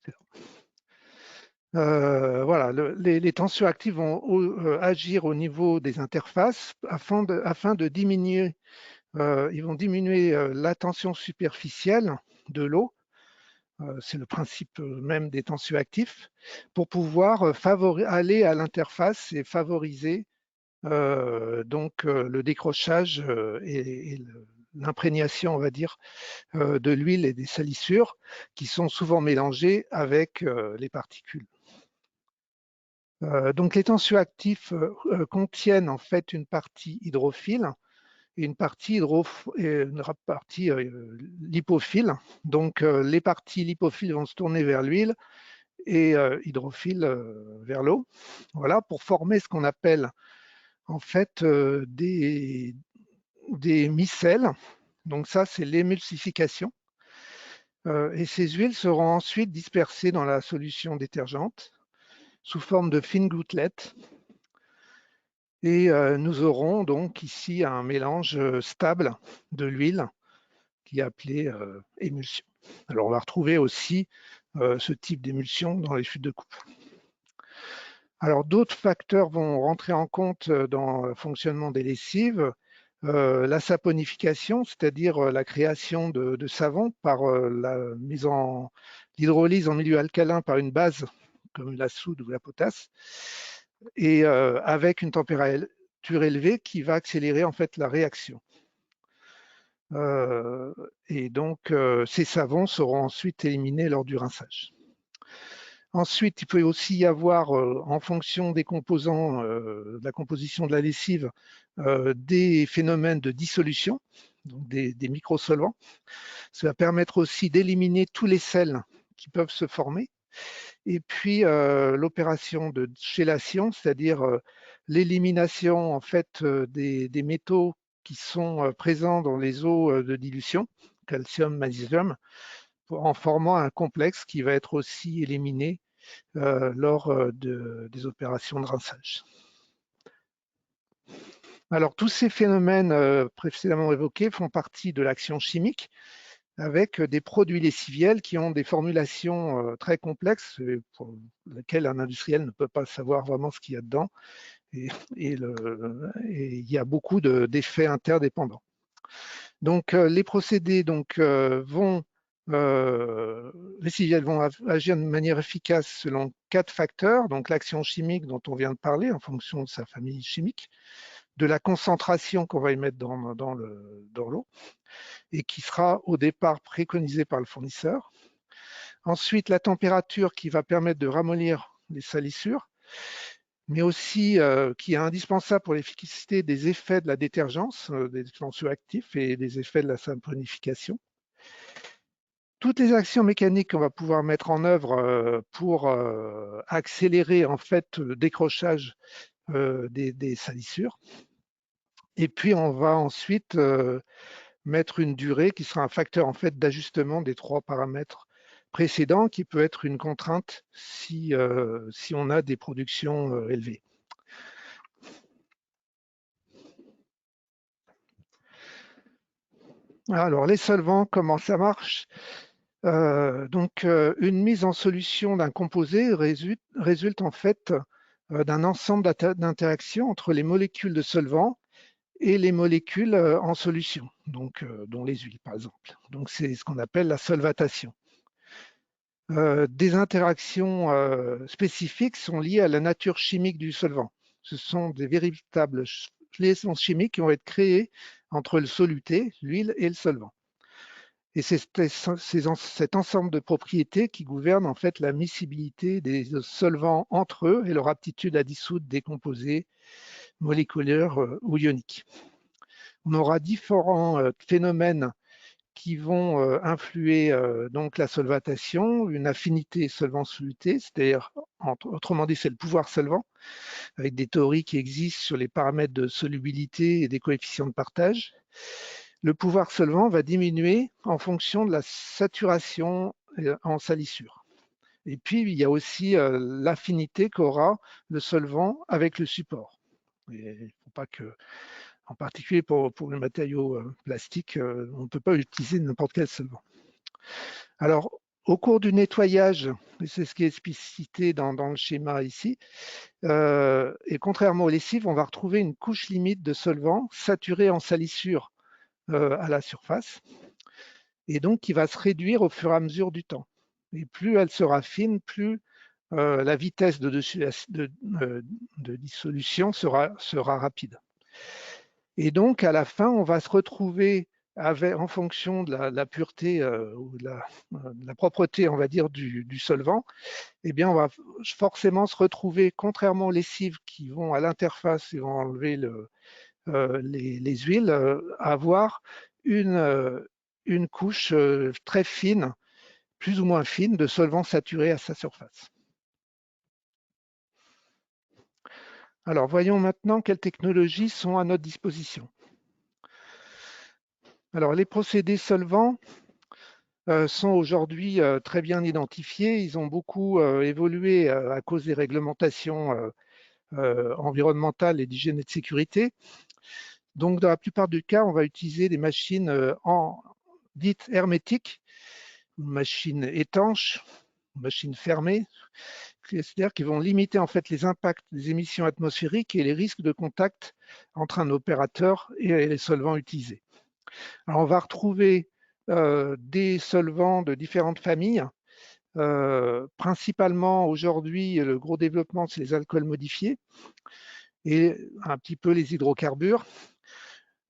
C'est là. Voilà, les tensioactifs vont agir au niveau des interfaces afin de diminuer, ils vont diminuer la tension superficielle de l'eau. C'est le principe même des tensioactifs, pour pouvoir aller à l'interface et favoriser le décrochage et l'imprégnation, on va dire, de l'huile et des salissures qui sont souvent mélangées avec les particules. Donc les tensioactifs contiennent en fait une partie hydrophile et une partie lipophile. Donc les parties lipophiles vont se tourner vers l'huile et hydrophiles vers l'eau. Voilà, pour former ce qu'on appelle en fait des micelles. Donc ça, c'est l'émulsification. Et ces huiles seront ensuite dispersées dans la solution détergente sous forme de fines gouttelettes. Et nous aurons donc ici un mélange stable de l'huile qui est appelé émulsion. Alors on va retrouver aussi ce type d'émulsion dans les chutes de coupe. Alors d'autres facteurs vont rentrer en compte dans le fonctionnement des lessives. La saponification, c'est-à-dire la création de savon par la mise en l'hydrolyse en milieu alcalin par une base comme la soude ou la potasse, et avec une température élevée qui va accélérer en fait la réaction. Et donc ces savons seront ensuite éliminés lors du rinçage. Ensuite, il peut aussi y avoir, en fonction des composants, de la composition de la lessive, des phénomènes de dissolution, donc des microsolvants. Ça va permettre aussi d'éliminer tous les sels qui peuvent se former. Et puis, l'opération de chélation, c'est-à-dire l'élimination en fait des métaux qui sont présents dans les eaux de dilution, calcium, magnésium, en formant un complexe qui va être aussi éliminé lors des opérations de rinçage. Alors, tous ces phénomènes précédemment évoqués font partie de l'action chimique avec des produits lessiviels qui ont des formulations très complexes pour lesquelles un industriel ne peut pas savoir vraiment ce qu'il y a dedans. Et il y a beaucoup d'effets interdépendants. Donc, les procédés lessiviels vont agir de manière efficace selon 4 facteurs. Donc, l'action chimique dont on vient de parler en fonction de sa famille chimique, de la concentration qu'on va y mettre dans l'eau et qui sera au départ préconisée par le fournisseur. Ensuite, la température qui va permettre de ramollir les salissures, mais aussi qui est indispensable pour l'efficacité des effets de la détergence, des tensioactifs et des effets de la saponification. Toutes les actions mécaniques qu'on va pouvoir mettre en œuvre pour accélérer en fait le décrochage des salissures. Et puis on va ensuite mettre une durée qui sera un facteur en fait d'ajustement des 3 paramètres précédents, qui peut être une contrainte si on a des productions élevées. Alors, les solvants, comment ça marche? Une mise en solution d'un composé résulte en fait d'un ensemble d'interactions entre les molécules de solvant et les molécules en solution, dont les huiles par exemple. Donc c'est ce qu'on appelle la solvatation. Des interactions spécifiques sont liées à la nature chimique du solvant. Ce sont des véritables liaisons chimiques qui vont être créées entre le soluté, l'huile et le solvant. Et c'est cet ensemble de propriétés qui gouverne en fait la miscibilité des solvants entre eux et leur aptitude à dissoudre des composés moléculaires ou ioniques. On aura différents phénomènes qui vont influer donc la solvatation, une affinité solvant-soluté, c'est-à-dire, autrement dit, c'est le pouvoir solvant, avec des théories qui existent sur les paramètres de solubilité et des coefficients de partage. Le pouvoir solvant va diminuer en fonction de la saturation en salissure. Et puis, il y a aussi l'affinité qu'aura le solvant avec le support. Il ne faut pas que, en particulier pour le matériau plastique, on ne peut pas utiliser n'importe quel solvant. Alors, au cours du nettoyage, et c'est ce qui est explicité dans le schéma ici, et contrairement aux lessives, on va retrouver une couche limite de solvant saturé en salissure à la surface, et donc qui va se réduire au fur et à mesure du temps. Et plus elle sera fine, plus la vitesse de dissolution sera rapide. Et donc, à la fin, on va se retrouver en fonction de la pureté ou de la propreté, on va dire, du solvant, eh bien, on va forcément se retrouver, contrairement aux lessives qui vont à l'interface et vont enlever les huiles, avoir une couche très fine, plus ou moins fine, de solvant saturé à sa surface. Alors, voyons maintenant quelles technologies sont à notre disposition. Alors, les procédés solvants sont aujourd'hui très bien identifiés. Ils ont beaucoup évolué à cause des réglementations environnementales et d'hygiène et de sécurité. Donc, dans la plupart des cas, on va utiliser des machines dites hermétiques, une machine étanche, une machine fermée, c'est-à-dire qui vont limiter en fait les impacts des émissions atmosphériques et les risques de contact entre un opérateur et les solvants utilisés. Alors, on va retrouver des solvants de différentes familles. Principalement aujourd'hui, le gros développement, c'est les alcools modifiés et un petit peu les hydrocarbures.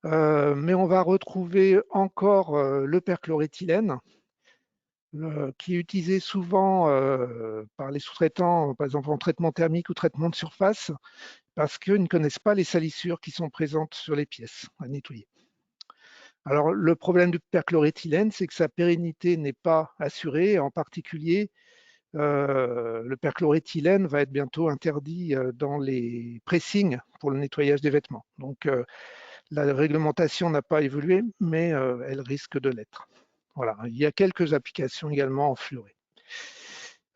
Mais on va retrouver encore le perchloréthylène, qui est utilisé souvent par les sous-traitants, par exemple en traitement thermique ou traitement de surface, parce qu'ils ne connaissent pas les salissures qui sont présentes sur les pièces à nettoyer. Alors, le problème du perchloréthylène, c'est que sa pérennité n'est pas assurée. En particulier, le perchloréthylène va être bientôt interdit dans les pressings pour le nettoyage des vêtements. Donc, la réglementation n'a pas évolué, mais elle risque de l'être. Voilà. Il y a quelques applications également en fluoré.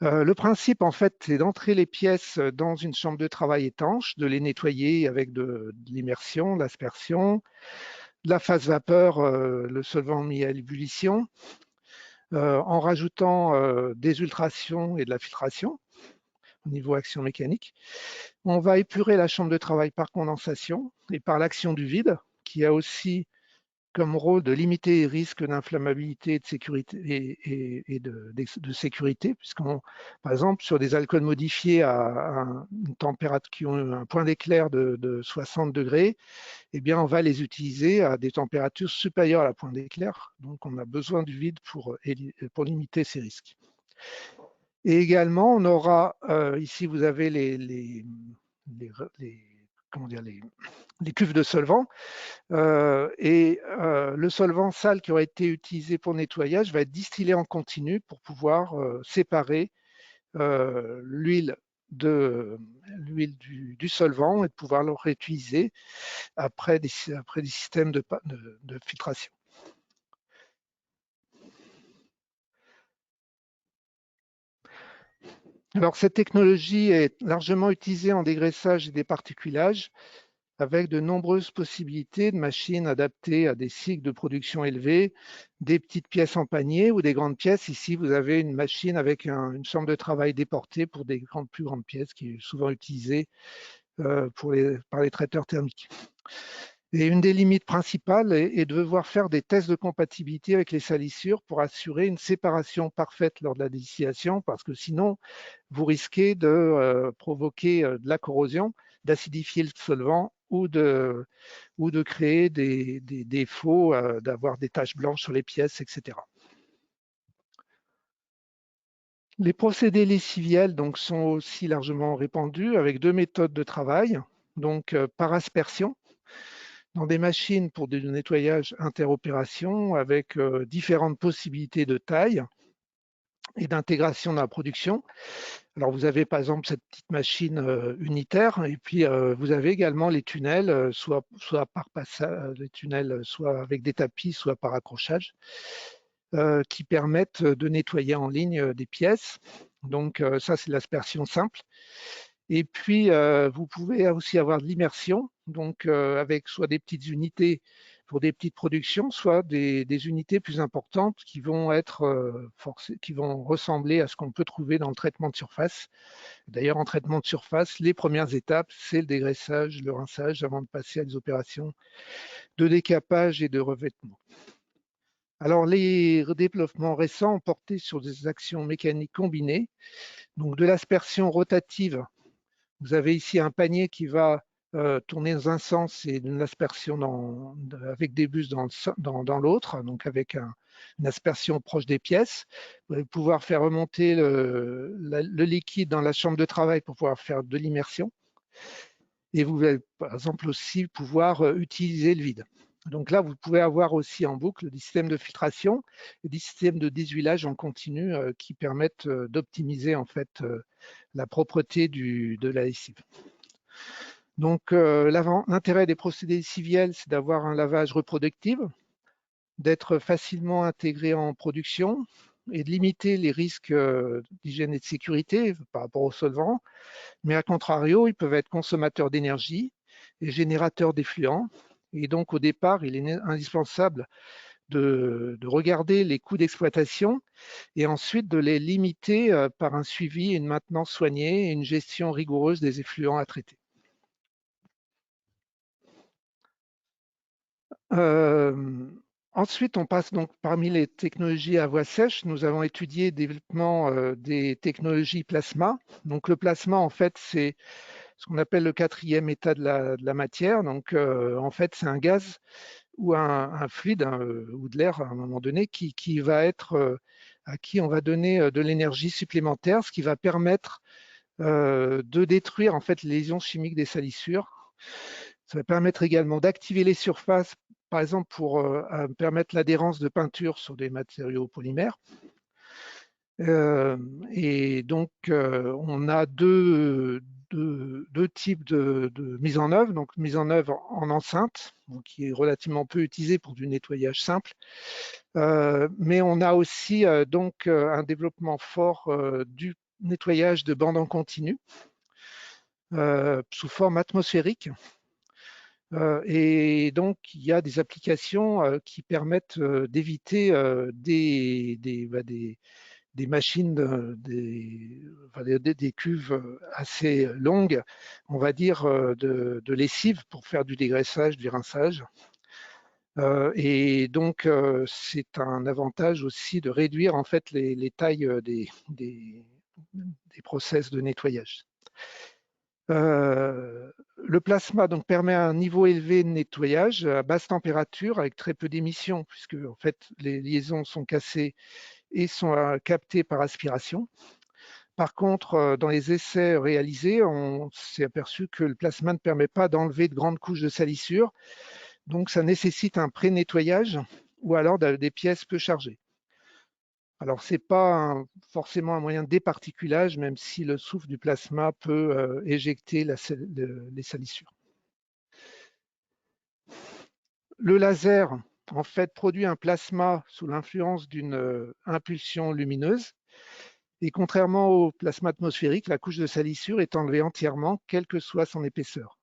Le principe, en fait, c'est d'entrer les pièces dans une chambre de travail étanche, de les nettoyer avec de l'immersion, de l'aspersion, de la phase vapeur, le solvant mis à l'ébullition, en rajoutant des ultrations et de la filtration au niveau action mécanique. On va épurer la chambre de travail par condensation et par l'action du vide, qui a aussi comme rôle de limiter les risques d'inflammabilité et de sécurité, de sécurité, puisqu'on, par exemple, sur des alcools modifiés à une température qui ont un point d'éclair de 60 degrés, eh bien, on va les utiliser à des températures supérieures à la pointe d'éclair. Donc, on a besoin du vide pour limiter ces risques. Et également, on aura, ici, vous avez les cuves de solvant. Le solvant sale qui aurait été utilisé pour nettoyage va être distillé en continu pour pouvoir séparer l'huile du solvant et de pouvoir le réutiliser après des systèmes de filtration. Alors, cette technologie est largement utilisée en dégraissage et départiculage. avec de nombreuses possibilités de machines adaptées à des cycles de production élevés, des petites pièces en panier ou des grandes pièces. Ici, vous avez une machine avec une chambre de travail déportée pour des plus grandes pièces qui est souvent utilisée par les traiteurs thermiques. Et une des limites principales est de devoir faire des tests de compatibilité avec les salissures pour assurer une séparation parfaite lors de la distillation, parce que sinon, vous risquez de provoquer de la corrosion, d'acidifier le solvant ou de créer des défauts, d'avoir des taches blanches sur les pièces, etc. Les procédés lessiviels donc, sont aussi largement répandus avec deux méthodes de travail, donc par aspersion, dans des machines pour du nettoyage interopération avec différentes possibilités de taille et d'intégration dans la production. Alors vous avez par exemple cette petite machine unitaire et puis vous avez également les tunnels, soit par passage, les tunnels soit avec des tapis, soit par accrochage, qui permettent de nettoyer en ligne des pièces. Donc ça c'est l'aspersion simple. Et puis vous pouvez aussi avoir de l'immersion, donc avec soit des petites unités pour des petites productions, soit des unités plus importantes qui vont être qui vont ressembler à ce qu'on peut trouver dans le traitement de surface. D'ailleurs, en traitement de surface, les premières étapes, c'est le dégraissage, le rinçage avant de passer à des opérations de décapage et de revêtement. Alors, les développements récents ont porté sur des actions mécaniques combinées, donc de l'aspersion rotative. Vous avez ici un panier qui va tourner dans un sens et une aspersion avec des bus dans l'autre, donc avec une aspersion proche des pièces. Vous allez pouvoir faire remonter le liquide dans la chambre de travail pour pouvoir faire de l'immersion. Et vous allez par exemple aussi pouvoir utiliser le vide. Donc là, vous pouvez avoir aussi en boucle des systèmes de filtration et des systèmes de déshuilage en continu qui permettent d'optimiser en fait la propreté de la lessive. Donc l'intérêt des procédés lessiviels, c'est d'avoir un lavage reproductif, d'être facilement intégré en production et de limiter les risques d'hygiène et de sécurité par rapport aux solvants. Mais à contrario, ils peuvent être consommateurs d'énergie et générateurs d'effluents. Et donc, au départ, il est indispensable de regarder les coûts d'exploitation et ensuite de les limiter par un suivi, une maintenance soignée et une gestion rigoureuse des effluents à traiter. Ensuite, on passe donc parmi les technologies à voie sèche. Nous avons étudié le développement des technologies plasma. Donc, le plasma, en fait, c'est ce qu'on appelle le quatrième état de la matière. Donc, en fait, c'est un gaz ou un fluide ou de l'air à un moment donné qui va être à qui on va donner de l'énergie supplémentaire, ce qui va permettre de détruire en fait les lésions chimiques des salissures. Ça va permettre également d'activer les surfaces, par exemple pour permettre l'adhérence de peinture sur des matériaux polymères. Et donc, on a deux types de mise en œuvre. Donc, mise en œuvre en enceinte, donc, qui est relativement peu utilisée pour du nettoyage simple. Mais on a aussi donc un développement fort du nettoyage de bandes en continu sous forme atmosphérique. Et donc, il y a des applications qui permettent d'éviter des machines, des cuves assez longues, on va dire, de lessive pour faire du dégraissage, du rinçage. Et donc, c'est un avantage aussi de réduire en fait les tailles des process de nettoyage. Le plasma donc, permet un niveau élevé de nettoyage à basse température avec très peu d'émissions, puisque en fait, les liaisons sont cassées et sont captées par aspiration. Par contre, dans les essais réalisés, on s'est aperçu que le plasma ne permet pas d'enlever de grandes couches de salissure, donc ça nécessite un pré-nettoyage ou alors des pièces peu chargées. Alors, ce n'est pas forcément un moyen de départiculage, même si le souffle du plasma peut éjecter les salissures. Le laser, en fait, produit un plasma sous l'influence d'une impulsion lumineuse. Et contrairement au plasma atmosphérique, la couche de salissure est enlevée entièrement, quelle que soit son épaisseur.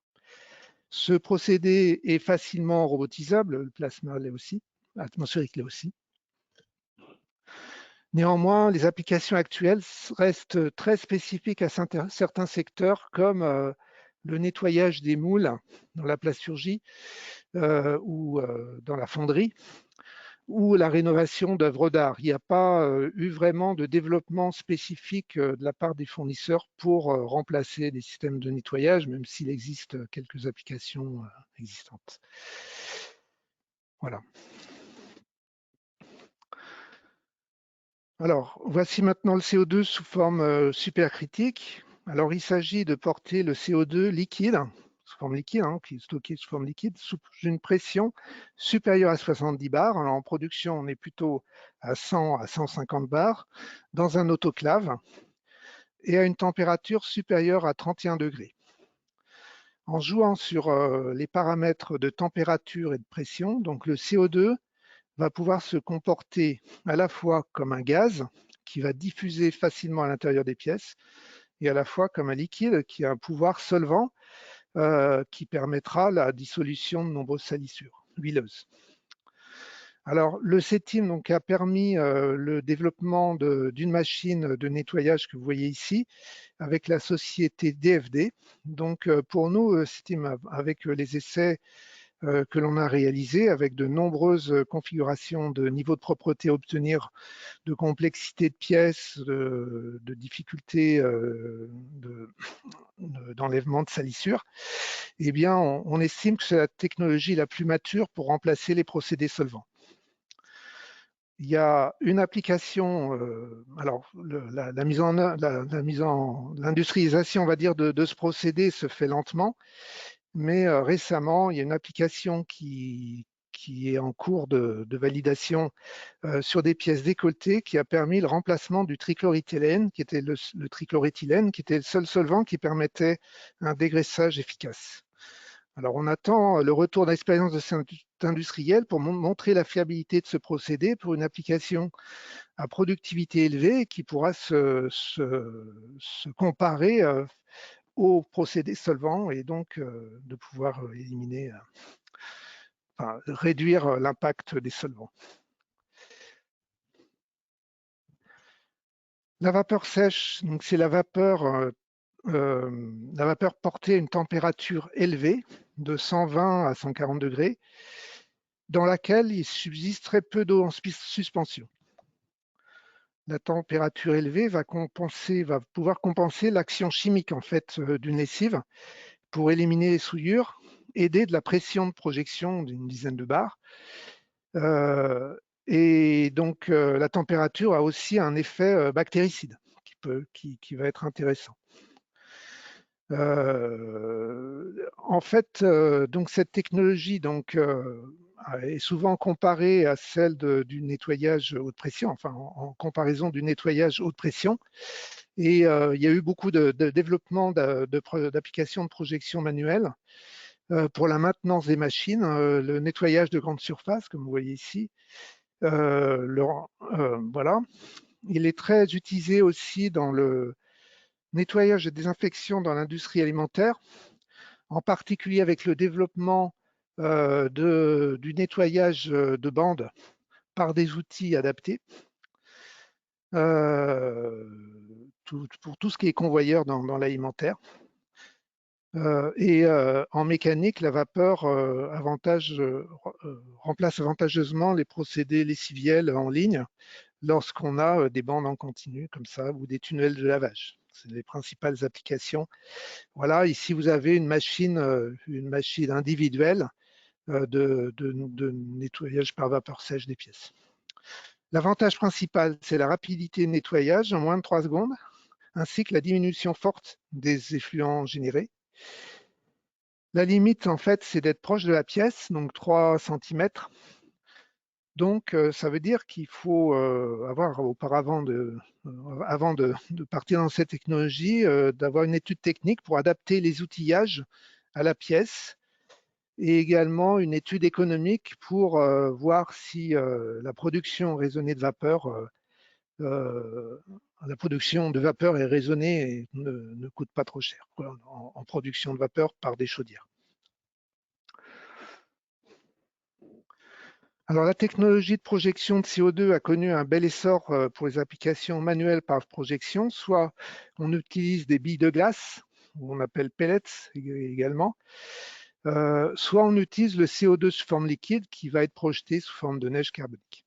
Ce procédé est facilement robotisable, le plasma l'est aussi, atmosphérique l'est aussi. Néanmoins, les applications actuelles restent très spécifiques à certains secteurs comme le nettoyage des moules dans la plasturgie ou dans la fonderie, ou la rénovation d'œuvres d'art. Il n'y a pas eu vraiment de développement spécifique de la part des fournisseurs pour remplacer des systèmes de nettoyage, même s'il existe quelques applications existantes. Voilà. Alors, voici maintenant le CO2 sous forme supercritique. Alors, il s'agit de porter le CO2 liquide, sous forme liquide, qui est stocké sous forme liquide, sous une pression supérieure à 70 bars. Alors, en production, on est plutôt à 100 à 150 bars, dans un autoclave, et à une température supérieure à 31 degrés. En jouant sur les paramètres de température et de pression, donc le CO2 va pouvoir se comporter à la fois comme un gaz qui va diffuser facilement à l'intérieur des pièces et à la fois comme un liquide qui a un pouvoir solvant qui permettra la dissolution de nombreuses salissures huileuses. Alors, le CETIM donc, a permis le développement d'une machine de nettoyage que vous voyez ici avec la société DFD. Donc, pour nous, CETIM, avec les essais que l'on a réalisé avec de nombreuses configurations de niveau de propreté à obtenir, de complexité de pièces, de difficulté d'enlèvement de salissures, eh bien, on estime que c'est la technologie la plus mature pour remplacer les procédés solvants. Il y a une application, alors l'industrialisation, on va dire, de ce procédé se fait lentement, mais récemment, il y a une application qui est en cours de validation sur des pièces décolletées qui a permis le remplacement du trichloroéthylène, qui était le trichloroéthylène, qui était le seul solvant qui permettait un dégraissage efficace. Alors, on attend le retour d'expérience de cet industriel pour montrer la fiabilité de ce procédé pour une application à productivité élevée qui pourra se comparer aux procédés solvants et donc de pouvoir éliminer, enfin, réduire l'impact des solvants. La vapeur sèche, c'est la vapeur portée à une température élevée de 120 à 140 degrés, dans laquelle il subsiste très peu d'eau en suspension. La température élevée va pouvoir compenser l'action chimique en fait d'une lessive pour éliminer les souillures, aider de la pression de projection d'une dizaine de bars. Et donc la température a aussi un effet bactéricide qui va être intéressant. En fait, donc cette technologie est souvent comparée à celle du nettoyage haute pression, enfin en comparaison du nettoyage haute pression. Et il y a eu beaucoup de développement d'applications de projection manuelle pour la maintenance des machines, le nettoyage de grandes surfaces, comme vous voyez ici. Voilà. Il est très utilisé aussi dans le nettoyage et désinfection dans l'industrie alimentaire, en particulier avec le développement du nettoyage de bandes par des outils adaptés. Pour tout ce qui est convoyeur dans l'alimentaire. Et en mécanique, la vapeur remplace avantageusement les procédés lessiviels en ligne lorsqu'on a des bandes en continu comme ça ou des tunnels de lavage. C'est les principales applications. Voilà, ici vous avez une machine individuelle de nettoyage par vapeur sèche des pièces. L'avantage principal, c'est la rapidité de nettoyage en moins de 3 secondes, ainsi que la diminution forte des effluents générés. La limite, en fait, c'est d'être proche de la pièce, donc 3 cm. Donc, ça veut dire qu'il faut avoir auparavant, avant de partir dans cette technologie, d'avoir une étude technique pour adapter les outillages à la pièce et également une étude économique pour voir si la production raisonnée de vapeur, la production de vapeur est raisonnée et ne coûte pas trop cher en production de vapeur par des chaudières. Alors, la technologie de projection de CO2 a connu un bel essor pour les applications manuelles par projection. Soit on utilise des billes de glace, on appelle pellets également, soit on utilise le CO2 sous forme liquide qui va être projeté sous forme de neige carbonique.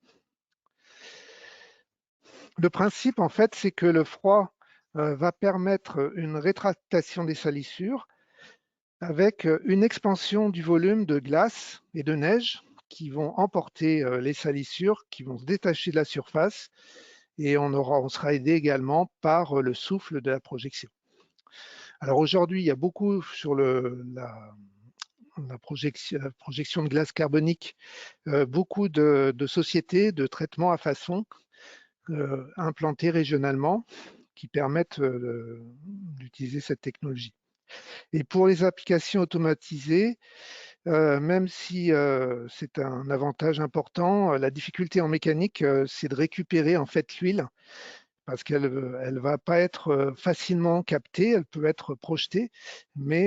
Le principe, en fait, c'est que le froid va permettre une rétractation des salissures avec une expansion du volume de glace et de neige qui vont emporter les salissures, qui vont se détacher de la surface, et on sera aidé également par le souffle de la projection. Alors aujourd'hui, il y a beaucoup sur la projection de glace carbonique, beaucoup de sociétés de traitement à façon implantées régionalement qui permettent d'utiliser cette technologie. Et pour les applications automatisées, même si c'est un avantage important, la difficulté en mécanique, c'est de récupérer en fait l'huile parce qu'elle ne va pas être facilement captée, elle peut être projetée, mais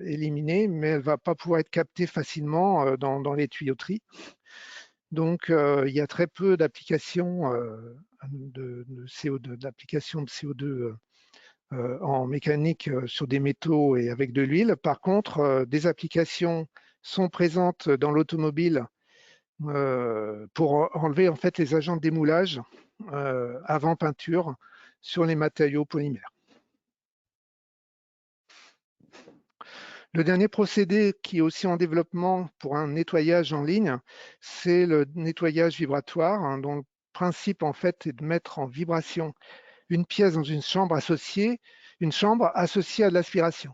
éliminée, mais elle ne va pas pouvoir être captée facilement dans les tuyauteries. Donc, il y a très peu d'applications de CO2, d'applications de CO2 en mécanique sur des métaux et avec de l'huile. Par contre, des applications sont présentes dans l'automobile pour enlever en fait les agents de démoulage avant peinture sur les matériaux polymères. Le dernier procédé qui est aussi en développement pour un nettoyage en ligne, c'est le nettoyage vibratoire, hein, dont le principe en fait est de mettre en vibration une pièce dans une chambre associée à de l'aspiration.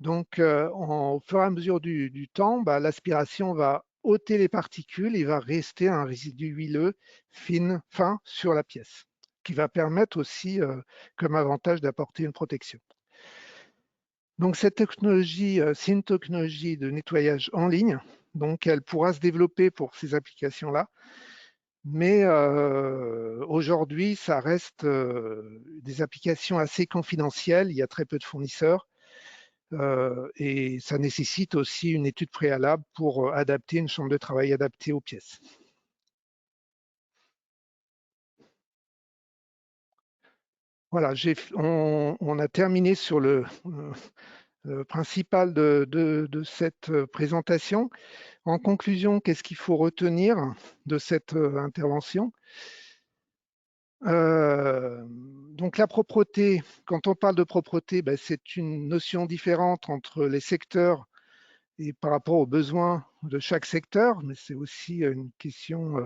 Donc, au fur et à mesure du temps, l'aspiration va ôter les particules, il va rester un résidu huileux fin sur la pièce, qui va permettre aussi comme avantage d'apporter une protection. Donc cette technologie, c'est une technologie de nettoyage en ligne, donc elle pourra se développer pour ces applications-là, mais aujourd'hui, ça reste des applications assez confidentielles, il y a très peu de fournisseurs, et ça nécessite aussi une étude préalable pour adapter une chambre de travail adaptée aux pièces. Voilà, on a terminé sur le principal de cette présentation. En conclusion, qu'est-ce qu'il faut retenir de cette intervention? Donc la propreté, quand on parle de propreté, c'est une notion différente entre les secteurs et par rapport aux besoins de chaque secteur, mais c'est aussi une question,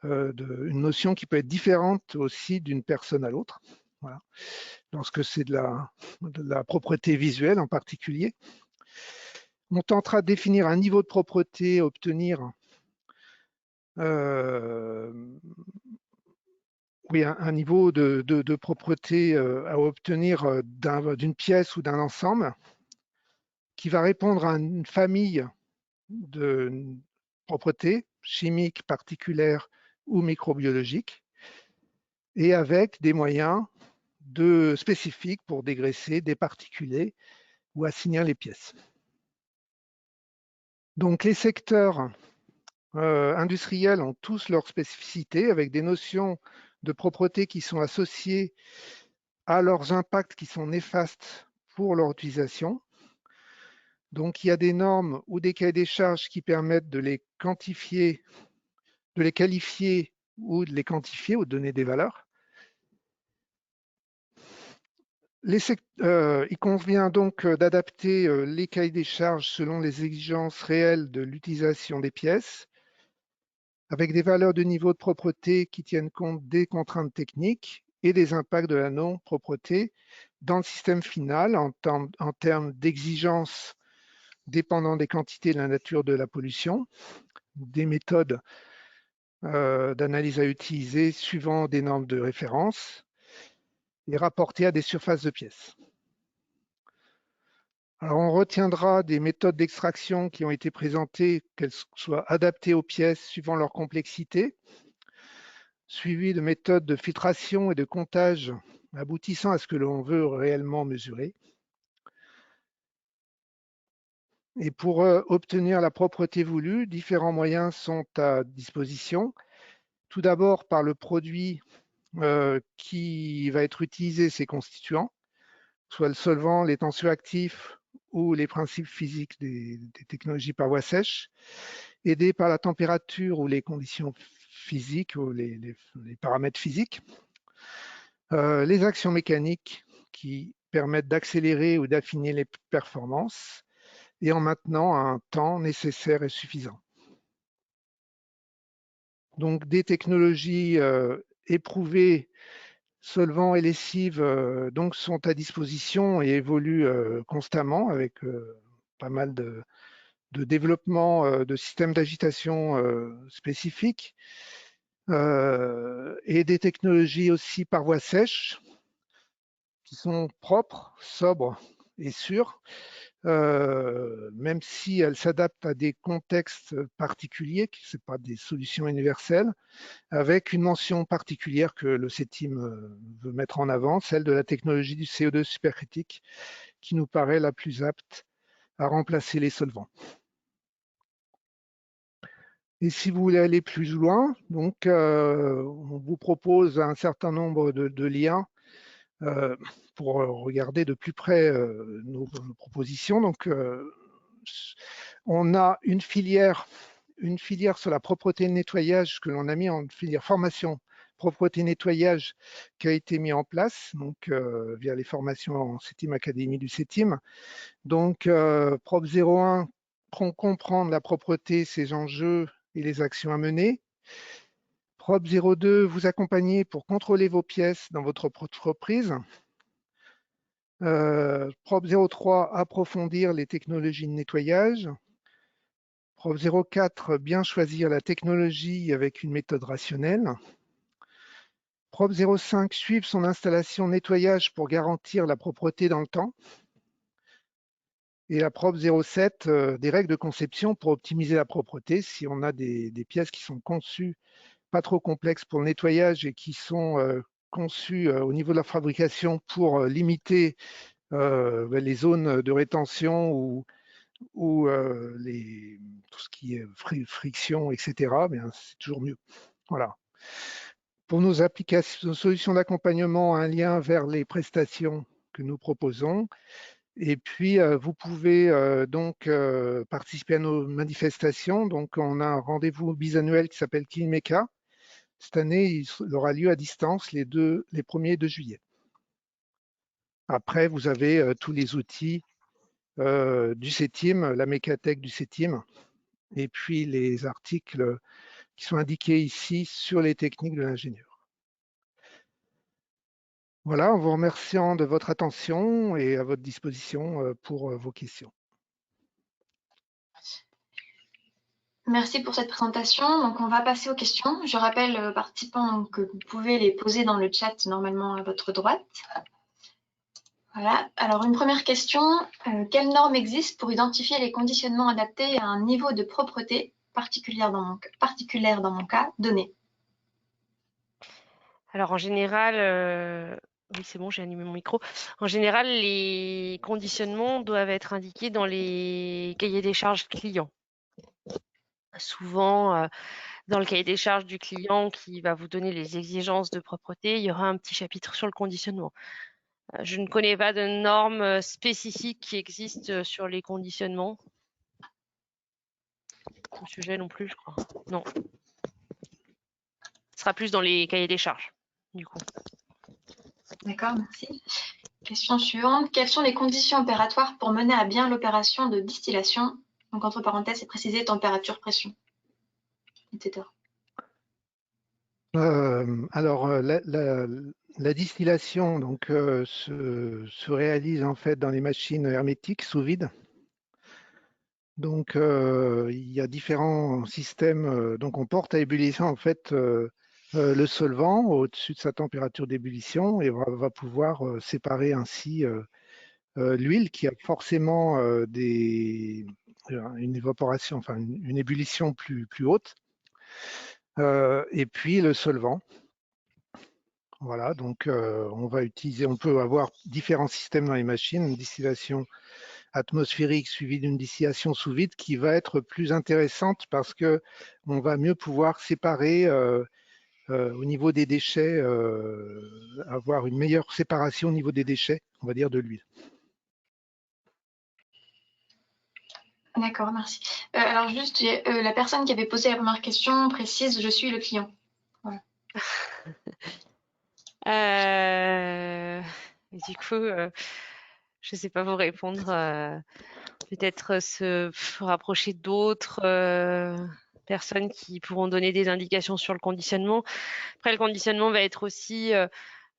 une notion qui peut être différente aussi d'une personne à l'autre. Voilà. Lorsque c'est de la propreté visuelle en particulier. On tentera de définir un niveau de propreté à obtenir oui, un niveau de propreté à obtenir d'une pièce ou d'un ensemble qui va répondre à une famille de propreté chimique, particulière ou microbiologique, et avec des moyens spécifiques pour dégraisser, départiculer ou assainir les pièces. Donc les secteurs industriels ont tous leurs spécificités avec des notions de propreté qui sont associées à leurs impacts qui sont néfastes pour leur utilisation. Donc il y a des normes ou des cahiers des charges qui permettent de les quantifier, de les qualifier ou de les quantifier ou de donner des valeurs. Il convient donc d'adapter les cahiers des charges selon les exigences réelles de l'utilisation des pièces, avec des valeurs de niveau de propreté qui tiennent compte des contraintes techniques et des impacts de la non-propreté dans le système final en termes d'exigences dépendant des quantités et de la nature de la pollution, des méthodes d'analyse à utiliser suivant des normes de référence et rapportées à des surfaces de pièces. Alors, on retiendra des méthodes d'extraction qui ont été présentées, qu'elles soient adaptées aux pièces suivant leur complexité, suivies de méthodes de filtration et de comptage aboutissant à ce que l'on veut réellement mesurer. Et pour obtenir la propreté voulue, différents moyens sont à disposition. Tout d'abord, par le produit qui va être utilisé, ses constituants, soit le solvant, les tensioactifs ou les principes physiques des technologies par voie sèche, aidés par la température ou les conditions physiques ou les paramètres physiques. Les actions mécaniques qui permettent d'accélérer ou d'affiner les performances et en maintenant un temps nécessaire et suffisant. Donc des technologies éprouvées, solvants et lessives, donc sont à disposition et évoluent constamment avec pas mal de développement de systèmes d'agitation spécifiques et des technologies aussi par voie sèche qui sont propres, sobres et sûres, même si elles s'adaptent à des contextes particuliers, ce ne sont pas des solutions universelles, avec une mention particulière que le CETIM veut mettre en avant, celle de la technologie du CO2 supercritique, qui nous paraît la plus apte à remplacer les solvants. Et si vous voulez aller plus loin, donc, on vous propose un certain nombre de liens pour regarder de plus près nos propositions. Donc, on a une filière sur la propreté de nettoyage que l'on a mis en filière formation propreté nettoyage qui a été mis en place donc via les formations en CETIM Académie du CETIM. Donc Prop 01 comprendre la propreté, ses enjeux et les actions à mener. Prop 02 vous accompagner pour contrôler vos pièces dans votre entreprise. Prop 03 approfondir les technologies de nettoyage. Prop 04 bien choisir la technologie avec une méthode rationnelle. Prop 05 suivre son installation nettoyage pour garantir la propreté dans le temps. Et la Prop 07 des règles de conception pour optimiser la propreté si on a des pièces qui sont conçues pas trop complexes pour le nettoyage et qui sont conçues au niveau de la fabrication pour limiter les zones de rétention ou tout ce qui est friction, etc. C'est toujours mieux. Voilà. Pour nos applications, nos solutions d'accompagnement, un lien vers les prestations que nous proposons. Et puis, vous pouvez donc participer à nos manifestations. Donc, on a un rendez-vous bisannuel qui s'appelle Cleanmeca. Cette année, il aura lieu à distance les 1er et 2 juillet. Après, vous avez tous les outils du CETIM, la mécathèque du CETIM, et puis les articles qui sont indiqués ici sur les techniques de l'ingénieur. Voilà, en vous remerciant de votre attention et à votre disposition pour vos questions. Merci pour cette présentation. Donc, on va passer aux questions. Je rappelle aux participants que vous pouvez les poser dans le chat normalement à votre droite. Voilà. Alors, une première question. Quelles normes existent pour identifier les conditionnements adaptés à un niveau de propreté particulière dans mon cas donné? Alors, en général, oui, c'est bon, j'ai allumé mon micro. En général, les conditionnements doivent être indiqués dans les cahiers des charges clients. Souvent, dans le cahier des charges du client qui va vous donner les exigences de propreté, il y aura un petit chapitre sur le conditionnement. Je ne connais pas de normes spécifiques qui existent sur les conditionnements. Le sujet non plus, je crois. Non. Ce sera plus dans les cahiers des charges, du coup. D'accord, merci. Question suivante. Quelles sont les conditions opératoires pour mener à bien l'opération de distillation? Donc, entre parenthèses, c'est précisé température, pression, etc. Alors, la distillation donc, se réalise en fait dans les machines hermétiques sous vide. Donc, il y a différents systèmes. Donc, on porte à ébullition en fait le solvant au-dessus de sa température d'ébullition et va pouvoir séparer ainsi l'huile qui a forcément une évaporation, enfin une ébullition plus haute. Et puis le solvant. Voilà, donc on peut avoir différents systèmes dans les machines, une distillation atmosphérique suivie d'une distillation sous vide qui va être plus intéressante parce que on va mieux pouvoir séparer au niveau des déchets, avoir une meilleure séparation au niveau des déchets, on va dire, de l'huile. D'accord, merci. Alors juste, la personne qui avait posé la première question précise, je suis le client. Voilà. Du coup, je ne sais pas vous répondre. Peut-être se rapprocher d'autres personnes qui pourront donner des indications sur le conditionnement. Après, le conditionnement va être aussi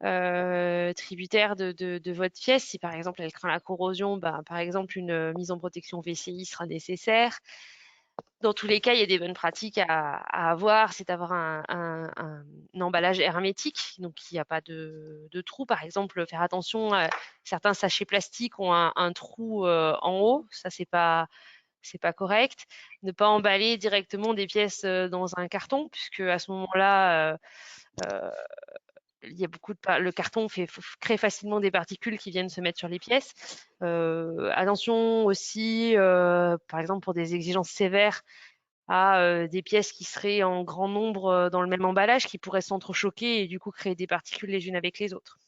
tributaire de votre pièce. Si par exemple elle craint la corrosion, par exemple une mise en protection VCI sera nécessaire. Dans tous les cas, il y a des bonnes pratiques à avoir, c'est d'avoir un emballage hermétique, donc il n'y a pas de trou. Par exemple, faire attention, certains sachets plastiques ont un trou en haut, ça c'est pas correct. Ne pas emballer directement des pièces dans un carton, puisque à ce moment-là, il y a le carton crée facilement des particules qui viennent se mettre sur les pièces. Attention aussi, par exemple pour des exigences sévères, à des pièces qui seraient en grand nombre dans le même emballage, qui pourraient s'entrechoquer et du coup créer des particules les unes avec les autres.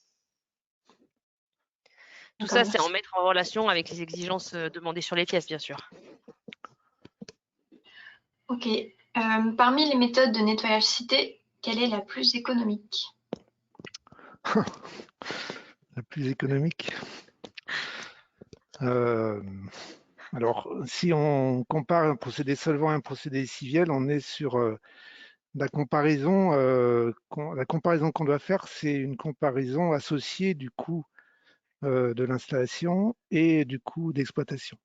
Tout ça, c'est en mettre en relation avec les exigences demandées sur les pièces, bien sûr. Ok. Parmi les méthodes de nettoyage citées, quelle est la plus économique? La plus économique. Alors, si on compare un procédé solvant et un procédé lessiviel, on est sur la comparaison. La comparaison qu'on doit faire, c'est une comparaison associée du coût de l'installation et du coût d'exploitation.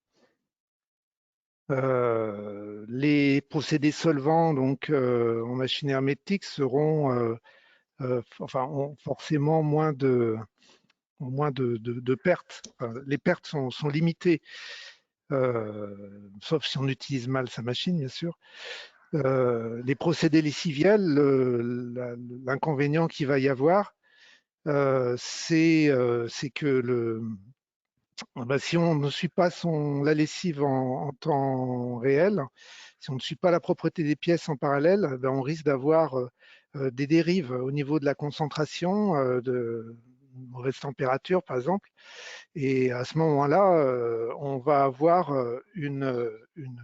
Les procédés solvants, donc en machine hermétique, seront, ont forcément moins de pertes. Enfin, les pertes sont limitées, sauf si on utilise mal sa machine, bien sûr. Les procédés lessiviels, l'inconvénient qu'il va y avoir, c'est que si on ne suit pas la lessive en temps réel, si on ne suit pas la propreté des pièces en parallèle, on risque d'avoir des dérives au niveau de la concentration, de mauvaise température par exemple. Et à ce moment-là, on va avoir une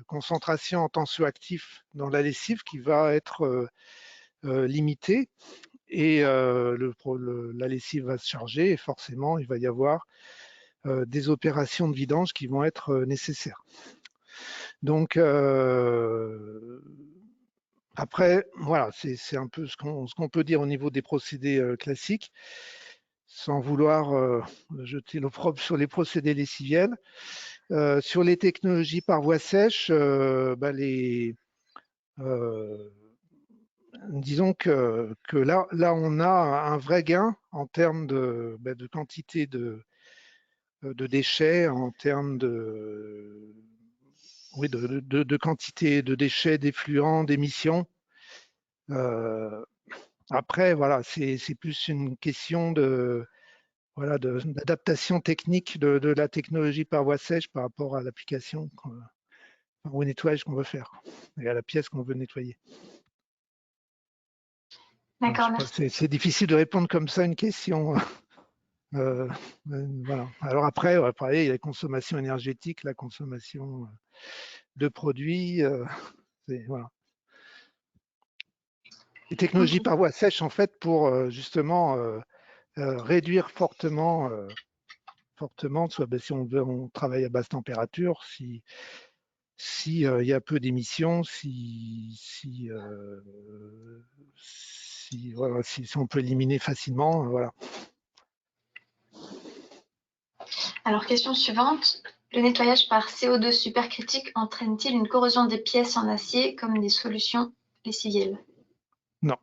concentration en tensioactif dans la lessive qui va être limitée. Et la lessive va se charger et forcément, il va y avoir des opérations de vidange qui vont être nécessaires. Donc, après, voilà, c'est un peu ce qu'on peut dire au niveau des procédés classiques, sans vouloir jeter l'opprobre sur les procédés lessiviels. Sur les technologies par voie sèche, disons que là, on a un vrai gain en termes de quantité de déchets, en termes de quantité de déchets, d'effluents, d'émissions. Après, voilà, c'est plus une question d'adaptation technique de la technologie par voie sèche par rapport à l'application au nettoyage qu'on veut faire et à la pièce qu'on veut nettoyer. D'accord, merci. C'est difficile de répondre comme ça à une question. Voilà. Alors après, il y a la consommation énergétique, la consommation de produits. Voilà. Les technologies par voie sèche, en fait, pour justement réduire fortement, soit si on travaille à basse température, si y a peu d'émissions, si on peut éliminer facilement, voilà. Alors, question suivante. Le nettoyage par CO2 supercritique entraîne-t-il une corrosion des pièces en acier comme des solutions lessivielles? Non.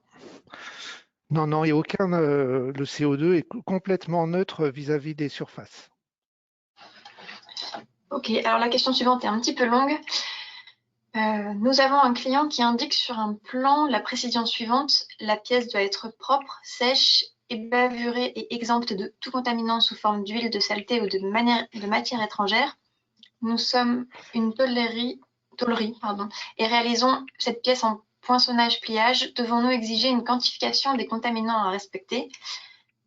Non, il n'y a aucun. Le CO2 est complètement neutre vis-à-vis des surfaces. Ok, alors la question suivante est un petit peu longue. Nous avons un client qui indique sur un plan la précision suivante: la pièce doit être propre, sèche bavurée et exempte de tout contaminant sous forme d'huile, de saleté ou de matière étrangère. Nous sommes une tôlerie, et réalisons cette pièce en poinçonnage-pliage. Devons-nous exiger une quantification des contaminants à respecter?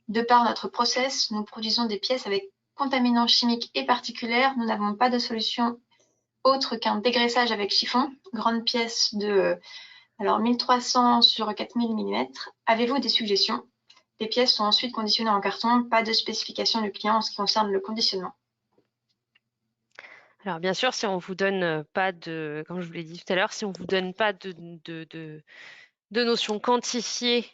De par notre process, nous produisons des pièces avec contaminants chimiques et particulaires. Nous n'avons pas de solution autre qu'un dégraissage avec chiffon, grande pièce de 1300 sur 4000 mm. Avez-vous des suggestions? Les pièces sont ensuite conditionnées en carton, pas de spécification du client en ce qui concerne le conditionnement. Alors bien sûr, si on vous donne pas de, comme je vous l'ai dit tout à l'heure, si on vous donne pas de notion quantifiée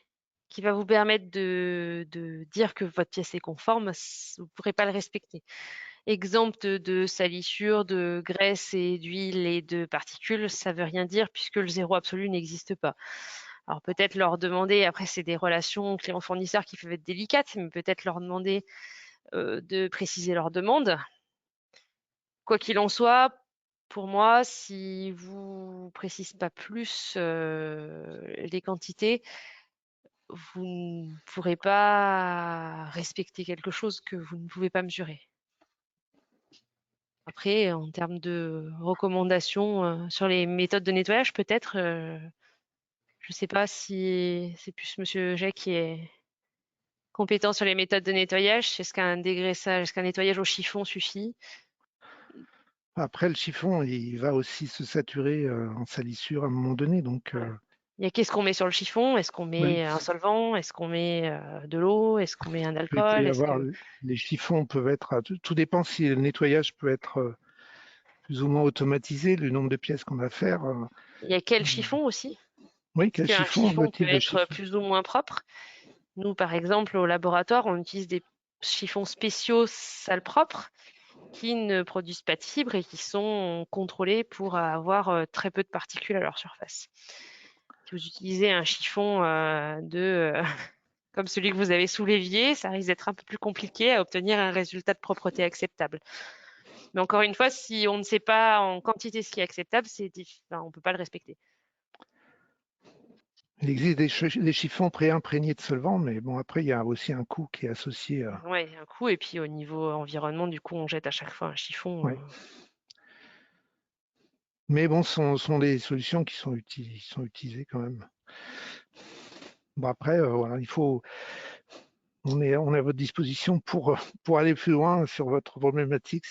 qui va vous permettre de dire que votre pièce est conforme, vous ne pourrez pas le respecter. Exemple de salissure, de graisse et d'huile et de particules, ça ne veut rien dire puisque le zéro absolu n'existe pas. Alors peut-être leur demander, après c'est des relations client-fournisseur qui peuvent être délicates, mais peut-être leur demander de préciser leur demande. Quoi qu'il en soit, pour moi, si vous ne précisez pas plus les quantités, vous ne pourrez pas respecter quelque chose que vous ne pouvez pas mesurer. Après, en termes de recommandations sur les méthodes de nettoyage, peut-être, je ne sais pas si c'est plus Monsieur Jay qui est compétent sur les méthodes de nettoyage. Est-ce qu'un dégraissage, est-ce qu'un nettoyage au chiffon suffit? Après, le chiffon, il va aussi se saturer en salissure à un moment donné. Donc, Qu'est-ce qu'on met sur le chiffon? Est-ce qu'on oui, met un solvant? Est-ce qu'on met de l'eau? Est-ce qu'on met un il peut alcool? y Est-ce avoir, que les chiffons peuvent être, tout dépend si le nettoyage peut être plus ou moins automatisé, le nombre de pièces qu'on a à faire. il y a quel chiffon aussi? Oui, Parce quel qu'un chiffon, le chiffon peut type de être chiffon. plus ou moins propre. Nous, par exemple, au laboratoire, on utilise des chiffons spéciaux sales propres qui ne produisent pas de fibres et qui sont contrôlés pour avoir très peu de particules à leur surface. Si vous utilisez un chiffon comme celui que vous avez sous l'évier, ça risque d'être un peu plus compliqué à obtenir un résultat de propreté acceptable. Mais encore une fois, si on ne sait pas en quantité ce qui est acceptable, on ne peut pas le respecter. Il existe des chiffons pré-imprégnés de solvant, mais bon, après, il y a aussi un coût qui est associé à. Oui, un coup. Et puis au niveau environnement, du coup, on jette à chaque fois un chiffon. Ouais. Mais bon, ce sont des solutions qui sont utilisées quand même. Bon, après, voilà, on est à votre disposition pour aller plus loin sur votre problématique.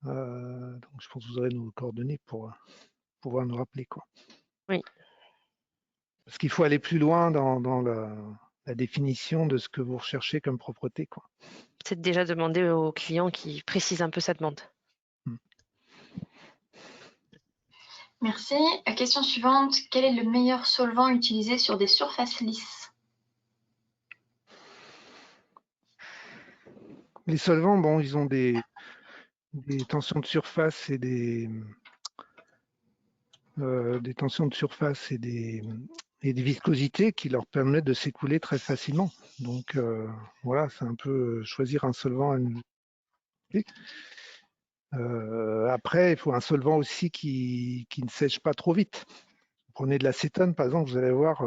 Donc, je pense que vous aurez nos coordonnées pour pouvoir nous rappeler, quoi. Oui. Parce qu'il faut aller plus loin dans la définition de ce que vous recherchez comme propreté, quoi. C'est déjà demander au client qui précise un peu sa demande. Merci. Question suivante. Quel est le meilleur solvant utilisé sur des surfaces lisses? Les solvants, bon, ils ont des tensions de surface et des tensions de surface et des viscosités qui leur permettent de s'écouler très facilement. Donc voilà, c'est un peu choisir un solvant à nous. Après, il faut un solvant aussi qui ne sèche pas trop vite. Vous prenez de l'acétone, par exemple, vous allez avoir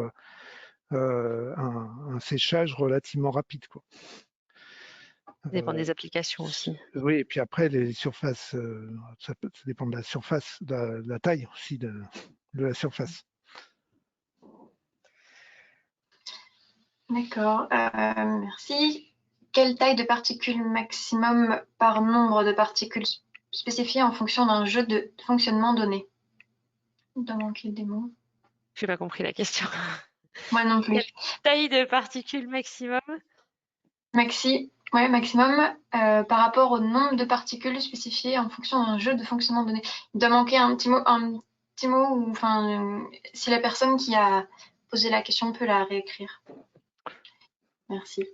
un séchage relativement rapide, quoi. Ça dépend des applications aussi. Oui, et puis après, les surfaces, ça dépend de la surface, de la taille aussi de la surface. D'accord, merci. Quelle taille de particules maximum par nombre de particules spécifiées en fonction d'un jeu de fonctionnement donné? Il doit manquer des mots. Je n'ai pas compris la question. Moi non plus. Quelle taille de particules maximum? Maximum par rapport au nombre de particules spécifiées en fonction d'un jeu de fonctionnement donné. Il doit manquer un petit mot ou enfin si la personne qui a posé la question peut la réécrire. Merci.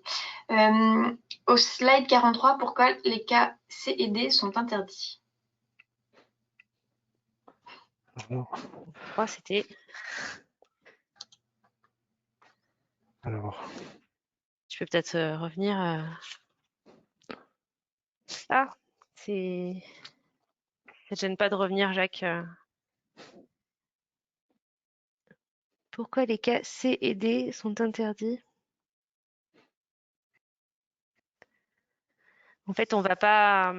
Au slide 43, pourquoi les cas C et D sont interdits? Je crois que c'était. Alors, Tu peux peut-être revenir. Ah, c'est. Ça ne gêne pas de revenir, Jacques. Pourquoi les cas C et D sont interdits? En fait, on va pas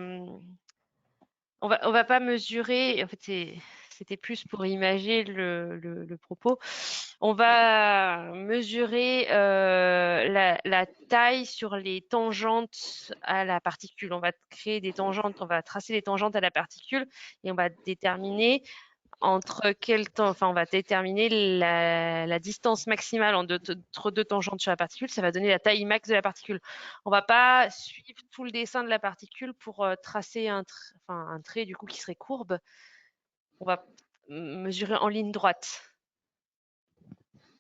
mesurer. En fait, c'était plus pour imager le propos. On va mesurer la taille sur les tangentes à la particule. On va créer des tangentes, on va tracer les tangentes à la particule et on va déterminer entre quel temps, enfin, on va déterminer la distance maximale entre deux tangentes sur la particule. Ça va donner la taille max de la particule. On va pas suivre tout le dessin de la particule pour tracer un trait du coup qui serait courbe. On va mesurer en ligne droite.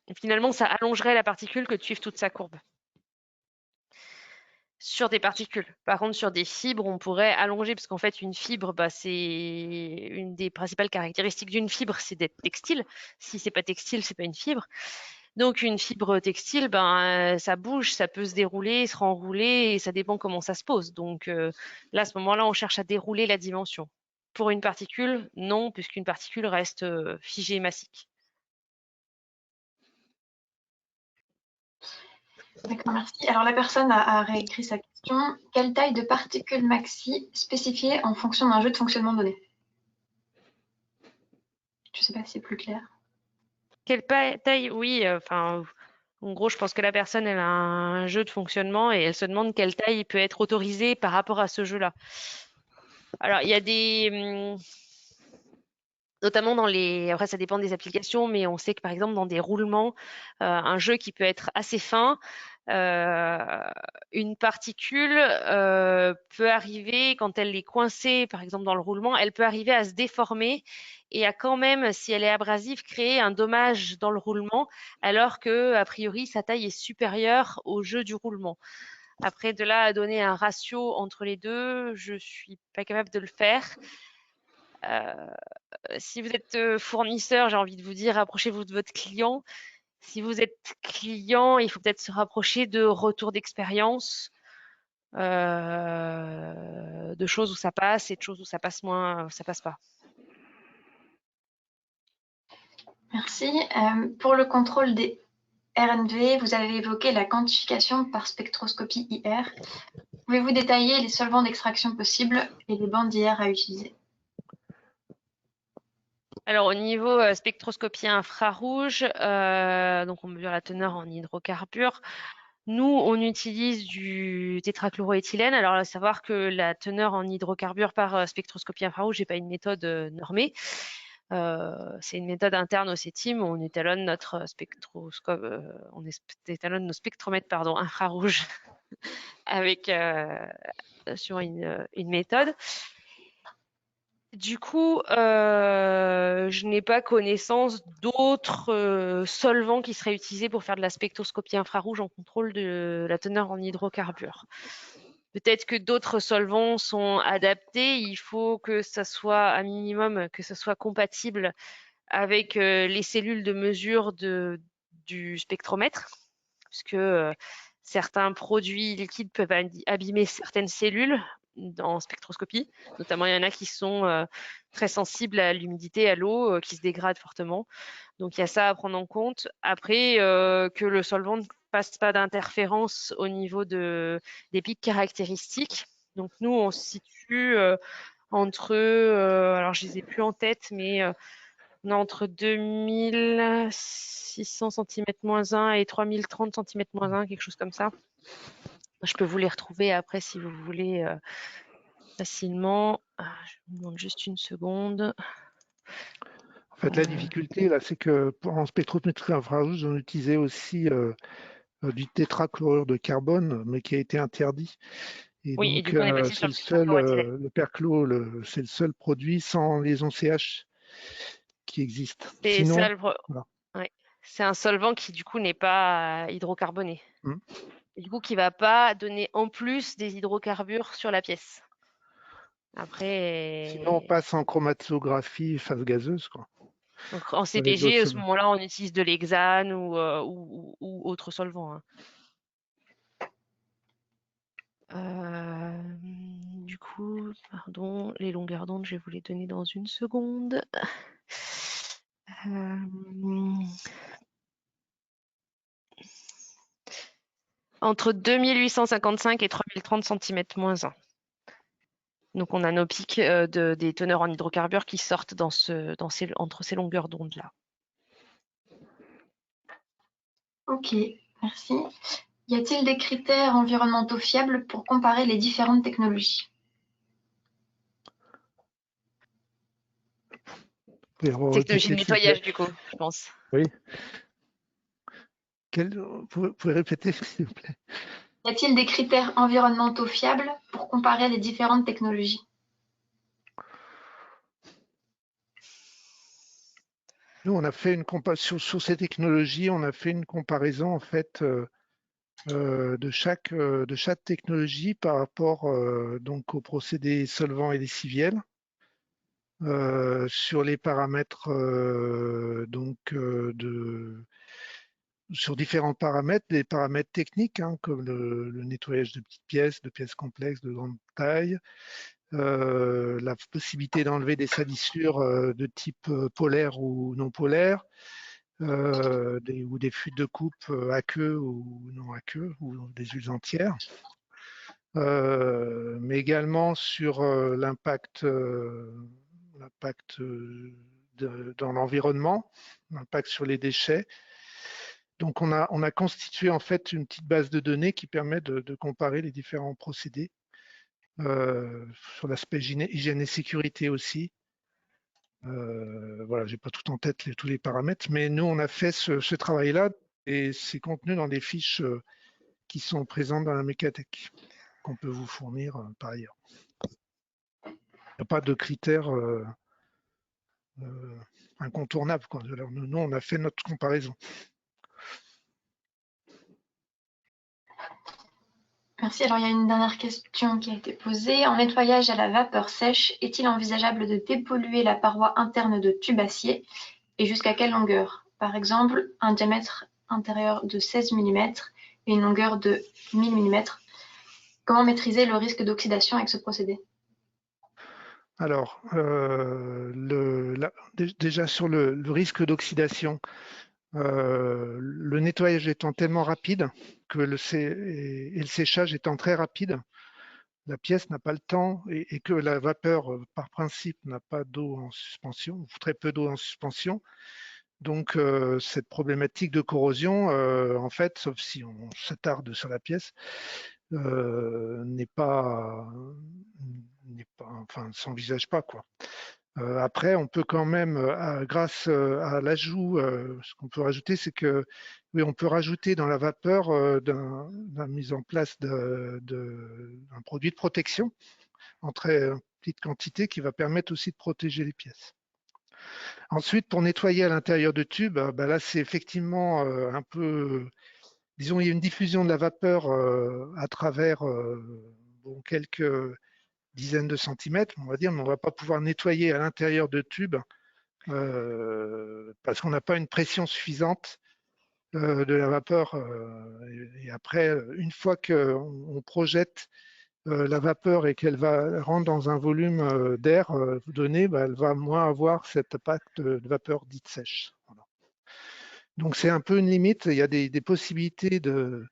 Et finalement, ça allongerait la particule que de suivre toute sa courbe. Sur des particules. Par contre, sur des fibres, on pourrait allonger, parce qu'en fait, une fibre, c'est une des principales caractéristiques d'une fibre, c'est d'être textile. Si c'est pas textile, c'est pas une fibre. Donc, une fibre textile, ça bouge, ça peut se dérouler, se renrouler, et ça dépend comment ça se pose. Donc, là, à ce moment-là, on cherche à dérouler la dimension. Pour une particule, non, puisqu'une particule reste figée et massique. D'accord, merci. Alors, la personne a réécrit sa question. Quelle taille de particule maxi spécifiée en fonction d'un jeu de fonctionnement donné? Je ne sais pas si c'est plus clair. Quelle taille? Oui, en gros, je pense que la personne, elle a un jeu de fonctionnement et elle se demande quelle taille peut être autorisée par rapport à ce jeu-là. Alors, il y a notamment dans les, après ça dépend des applications, mais on sait que par exemple dans des roulements, un jeu qui peut être assez fin, une particule peut arriver, quand elle est coincée par exemple dans le roulement, elle peut arriver à se déformer et à quand même, si elle est abrasive, créer un dommage dans le roulement, alors que a priori sa taille est supérieure au jeu du roulement. Après, de là à donner un ratio entre les deux, je suis pas capable de le faire. Si vous êtes fournisseur, j'ai envie de vous dire, rapprochez-vous de votre client. Si vous êtes client, il faut peut-être se rapprocher de retours d'expérience, de choses où ça passe et de choses où ça passe moins, ça passe pas. Merci. Pour le contrôle des RNV, vous avez évoqué la quantification par spectroscopie IR. Pouvez-vous détailler les solvants d'extraction possibles et les bandes d'IR à utiliser? Alors au niveau spectroscopie infrarouge, donc on mesure la teneur en hydrocarbures. Nous, on utilise du tétrachloroéthylène. Alors, à savoir que la teneur en hydrocarbures par spectroscopie infrarouge n'est pas une méthode normée. C'est une méthode interne au CETIM. On étalonne notre spectroscope, on étalonne nos spectromètres infrarouges avec sur une méthode. Du coup, je n'ai pas connaissance d'autres solvants qui seraient utilisés pour faire de la spectroscopie infrarouge en contrôle de la teneur en hydrocarbures. Peut-être que d'autres solvants sont adaptés. Il faut que ça soit à minimum, que ça soit compatible avec les cellules de mesure du spectromètre, puisque certains produits liquides peuvent abîmer certaines cellules en spectroscopie. Notamment, il y en a qui sont très sensibles à l'humidité, à l'eau, qui se dégradent fortement. Donc, il y a ça à prendre en compte. Après, que le solvant ne passe pas d'interférence au niveau des pics caractéristiques. Donc, nous, on se situe entre, alors je les ai plus en tête, mais on est entre 2600 cm-1 et 3030 cm-1, quelque chose comme ça. Je peux vous les retrouver après si vous voulez facilement. Je vous demande juste une seconde. En fait, la difficulté, là, c'est que en spectrométrie infrarouge, on utilisait aussi du tétrachlorure de carbone, mais qui a été interdit. Et Oui, et donc, du coup, on est passé sur le tétrachloroéthylène. le perchlor, c'est le seul produit sans liaison CH qui existe. C'est Sinon, ça voilà. ouais. C'est un solvant qui, du coup, n'est pas hydrocarboné. Hmm. Et du coup, qui ne va pas donner en plus des hydrocarbures sur la pièce. Après. Sinon, on passe en chromatographie phase gazeuse, quoi. Donc, en Avec d'autres CPG, à ce solvants. moment-là, on utilise de l'hexane ou autre solvant. Hein. Du coup, pardon, les longueurs d'onde, je vais vous les donner dans une seconde. Entre 2855 et 3030 cm-1. Donc, on a nos pics des teneurs en hydrocarbures qui sortent entre ces longueurs d'onde-là. Ok, merci. Y a-t-il des critères environnementaux fiables pour comparer les différentes technologies? Technologie de nettoyage, du coup, je pense. Oui. Vous pouvez répéter, s'il vous plaît? Y a-t-il des critères environnementaux fiables pour comparer les différentes technologies? Nous, on a fait une comparaison sur ces technologies, on a fait une comparaison en fait de chaque technologie par rapport donc aux procédés solvants et lessiviels. Sur les paramètres sur différents paramètres, des paramètres techniques comme le nettoyage de petites pièces, de pièces complexes de grande taille, la possibilité d'enlever des salissures de type polaire ou non polaire, ou des fuites de coupe à queue ou non à queue, ou des huiles entières. Mais également sur l'impact dans l'environnement, l'impact sur les déchets. Donc on a constitué en fait une petite base de données qui permet de comparer les différents procédés sur l'aspect hygiène et sécurité aussi. Voilà, j'ai pas tout en tête tous les paramètres, mais nous on a fait ce travail-là et c'est contenu dans des fiches qui sont présentes dans la Mécatech, qu'on peut vous fournir par ailleurs. Il n'y a pas de critères incontournables, quoi. Alors, nous, on a fait notre comparaison. Merci. Alors, il y a une dernière question qui a été posée. En nettoyage à la vapeur sèche, est-il envisageable de dépolluer la paroi interne de tube acier et jusqu'à quelle longueur? Par exemple, un diamètre intérieur de 16 mm et une longueur de 1000 mm. Comment maîtriser le risque d'oxydation avec ce procédé? Alors, déjà sur le risque d'oxydation, le nettoyage étant tellement rapide et le séchage étant très rapide, la pièce n'a pas le temps et que la vapeur, par principe, n'a pas d'eau en suspension, ou très peu d'eau en suspension. Donc, cette problématique de corrosion, en fait, sauf si on s'attarde sur la pièce, enfin, s'envisage pas, quoi. Après, on peut quand même, grâce à l'ajout, ce qu'on peut rajouter, c'est que oui, on peut rajouter dans la vapeur la mise en place d'un produit de protection en très petite quantité qui va permettre aussi de protéger les pièces. Ensuite, pour nettoyer à l'intérieur de tubes, là, c'est effectivement un peu, disons, il y a une diffusion de la vapeur à travers quelques dizaines de centimètres, on va dire, mais on ne va pas pouvoir nettoyer à l'intérieur de tubes parce qu'on n'a pas une pression suffisante de la vapeur. Et après, une fois qu'on projette la vapeur et qu'elle va rentrer dans un volume d'air donné, elle va moins avoir cet impact de vapeur dite sèche. Voilà. Donc c'est un peu une limite. Il y a des possibilités de,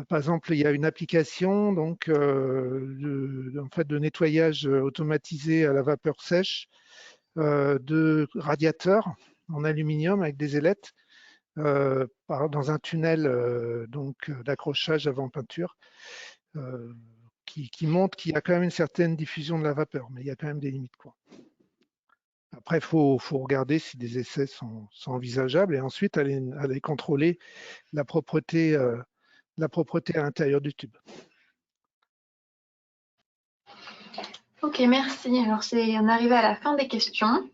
par exemple, il y a une application donc en fait de nettoyage automatisé à la vapeur sèche de radiateurs en aluminium avec des ailettes dans un tunnel d'accrochage avant peinture qui montre qu'il y a quand même une certaine diffusion de la vapeur, mais il y a quand même des limites, quoi. Après, il faut regarder si des essais sont envisageables et ensuite aller contrôler la propreté à l'intérieur du tube. Ok, merci. Alors, on est arrivé à la fin des questions.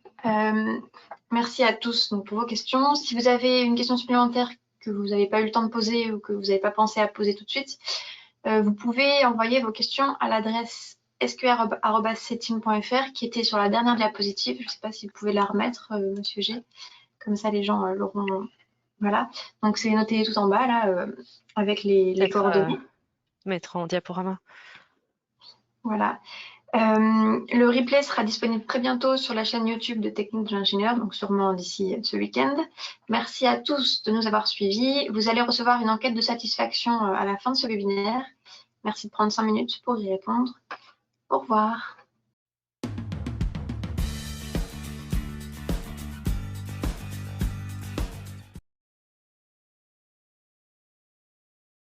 Merci à tous donc, pour vos questions. Si vous avez une question supplémentaire que vous n'avez pas eu le temps de poser ou que vous n'avez pas pensé à poser tout de suite, vous pouvez envoyer vos questions à l'adresse sqr@cetim.fr qui était sur la dernière diapositive. Je ne sais pas si vous pouvez la remettre, Monsieur G. Comme ça, les gens l'auront. Voilà. Donc, c'est noté tout en bas, là, avec les coordonnées. Mettre en diaporama. Voilà. Le replay sera disponible très bientôt sur la chaîne YouTube de Technique de l'ingénieur, donc sûrement d'ici ce week-end. Merci à tous de nous avoir suivis. Vous allez recevoir une enquête de satisfaction à la fin de ce webinaire. Merci de prendre 5 minutes pour y répondre. Au revoir.